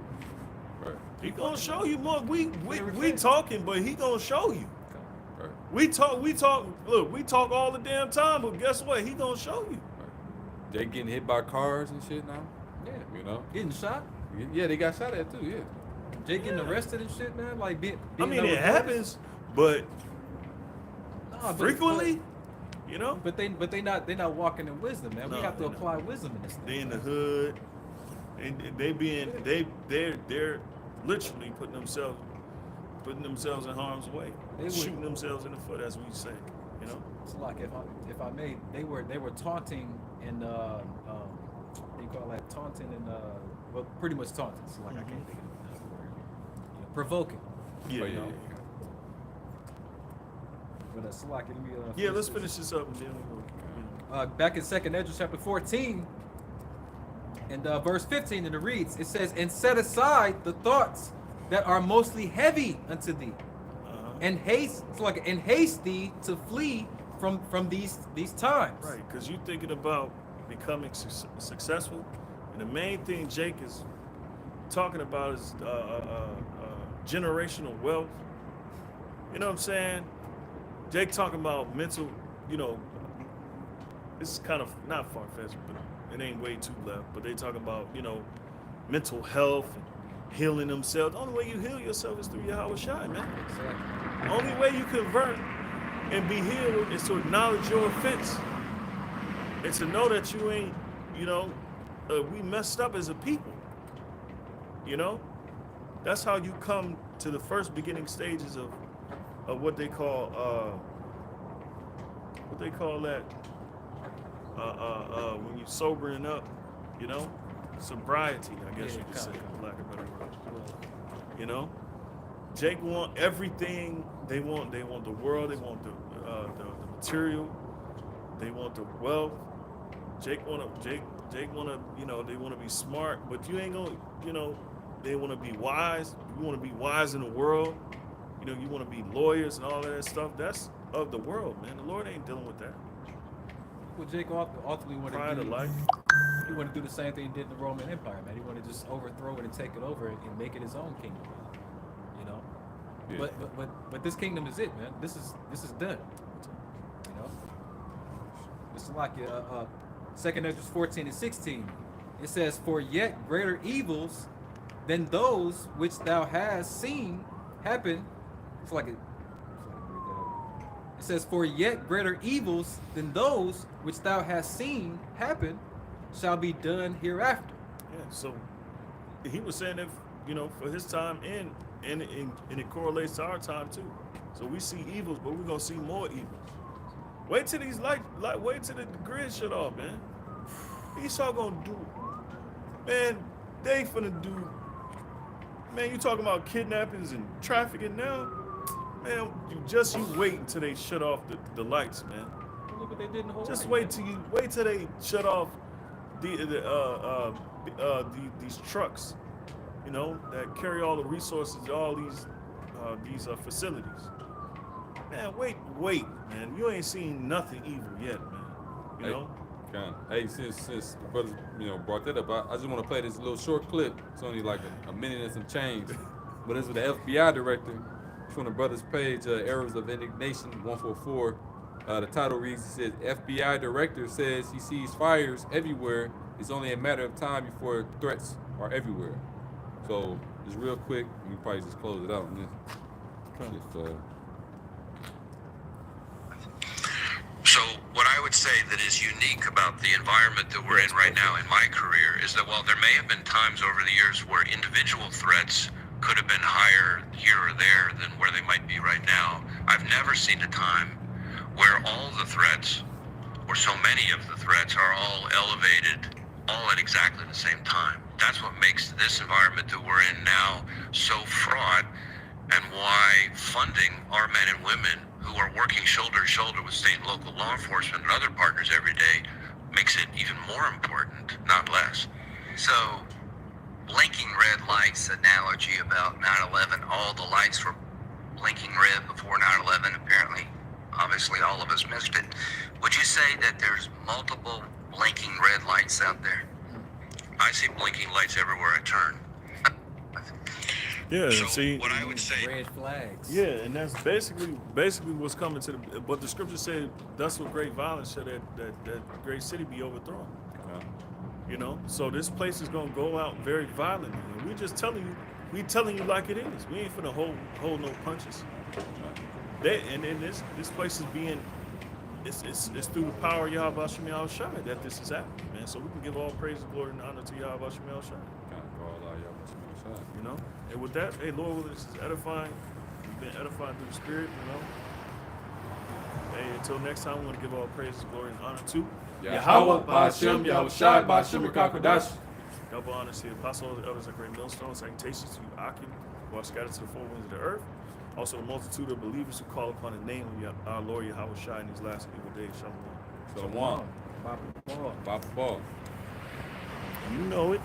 Right. He gonna show you more. We Everything. talking, but he gonna show you. Right. We talk. Look, we talk all the damn time, but guess what? He gonna show you. They getting hit by cars and shit now. Yeah. You know. Getting shot. Yeah, they got shot at too. Yeah. Jake getting arrested and shit, man. Like being. I mean, it happens, but Nah, frequently, you know, But they not walking in wisdom, man. We No, have to they not. apply wisdom in this thing. they in the hood, and they're literally putting themselves in harm's way, They would- shooting themselves in the foot, as we say. You know, It's like if I may, they were taunting and what do you call that? Taunting and well, pretty much taunting. So like I can't think of another word. Yeah, provoking. yeah, Oh, yeah, yeah. But Salaki, let me yeah. Let's finish this up and then we'll. Back in 2nd Ezra chapter 14 and verse 15, and it reads, it says, "And set aside the thoughts that are mostly heavy unto thee, and haste thee to flee from these times." Right, because you're thinking about becoming successful, and the main thing Jake is talking about is generational wealth. You know what I'm saying? Jake talking about mental, you know, this is kind of not far-fetched, but it ain't way too left. But they talking about, you know, mental health and healing themselves. The only way you heal yourself is through Yahweh Shai, man. Exactly. The only way you convert and be healed is to acknowledge your offense. It's to know that you ain't, you know, we messed up as a people. You know? That's how you come to the first beginning stages of what they call that when you sobering up, you know? Sobriety, I guess Yeah, you could say, kinda. for lack of better words. You know? Jake want everything. They want the world. They want the material. They want the wealth. Jake wanna, you know, they wanna be smart, but you ain't gonna, you know, they wanna be wise. You wanna be wise in the world. You know, you wanna be lawyers and all of that stuff. That's of the world, man. The Lord ain't dealing with that. Well, Jake ultimately wanted Pride to of life. He wanted to do the same thing he did in the Roman Empire, man. He wanted to just overthrow it and take it over and make it his own kingdom. You know. Yeah. But this kingdom is it, man. This is done. You know. It's like 2nd Ezra 14 and 16. It says, "For yet greater evils than those which thou hast seen happen." It's like it says, "For yet greater evils than those which thou hast seen happen shall be done hereafter." Yeah. So he was saying that, you know, for his time and it correlates to our time too. So we see evils, but we're gonna see more evils. Wait till these wait till the grid shut off, man. Esau gonna do, man. They finna do, man. You talking about kidnappings and trafficking now, man? You wait until they shut off the lights, man. Look what they did in Hawaii. Just wait till they shut off these trucks, you know, that carry all the resources to all these facilities. Man, wait, man. You ain't seen nothing evil yet, man. You know. Hey, since the brothers, brought that up, I just want to play this little short clip. It's only like a minute and some change, but it's with the FBI director from the brothers' page, Arrows of Indignation 144. The title reads, it says, FBI director says he sees fires everywhere. It's only a matter of time before threats are everywhere. So, just real quick, we probably just close it out. So what I would say that is unique about the environment that we're in right now in my career is that while there may have been times over the years where individual threats could have been higher here or there than where they might be right now, I've never seen a time where all the threats, or so many of the threats, are all elevated all at exactly the same time. That's what makes this environment that we're in now so fraught, and why funding our men and women who are working shoulder to shoulder with state and local law enforcement and other partners every day makes it even more important, not less. So, blinking red lights analogy about 9/11, all the lights were blinking red before 9/11, apparently. Obviously, all of us missed it. Would you say that there's multiple blinking red lights out there? I see blinking lights everywhere I turn. Yeah, So see. what I would say, Red flags. Yeah, and that's basically what's coming to the. But the scripture said, "Thus with great violence shall that great city be overthrown." You know, so this place is gonna go out very violently, and we telling you like it is. We ain't finna hold no punches. This place is being, it's through the power of Yahweh Shem Yahushua that this is happening, man. So we can give all praise, glory, and honor to Yahweh Shem Yahushua. You know, and with that, hey, Lord, this is edifying. We've been edifying through the Spirit, you know. Hey, until next time, we want to give all praises, glory, and honor to Yahweh, Ba'ashem, Yahushai, Ba'ashem, Rakakwadash. double honor to the apostles, the elders, and great millstones, salutations to you, Akim, who are scattered to the four winds of the earth. Also, the multitude of believers who call upon the name of our Lord Yahweh Shai in these last evil days. Shalom. Shalom. Papa Ball. You know it.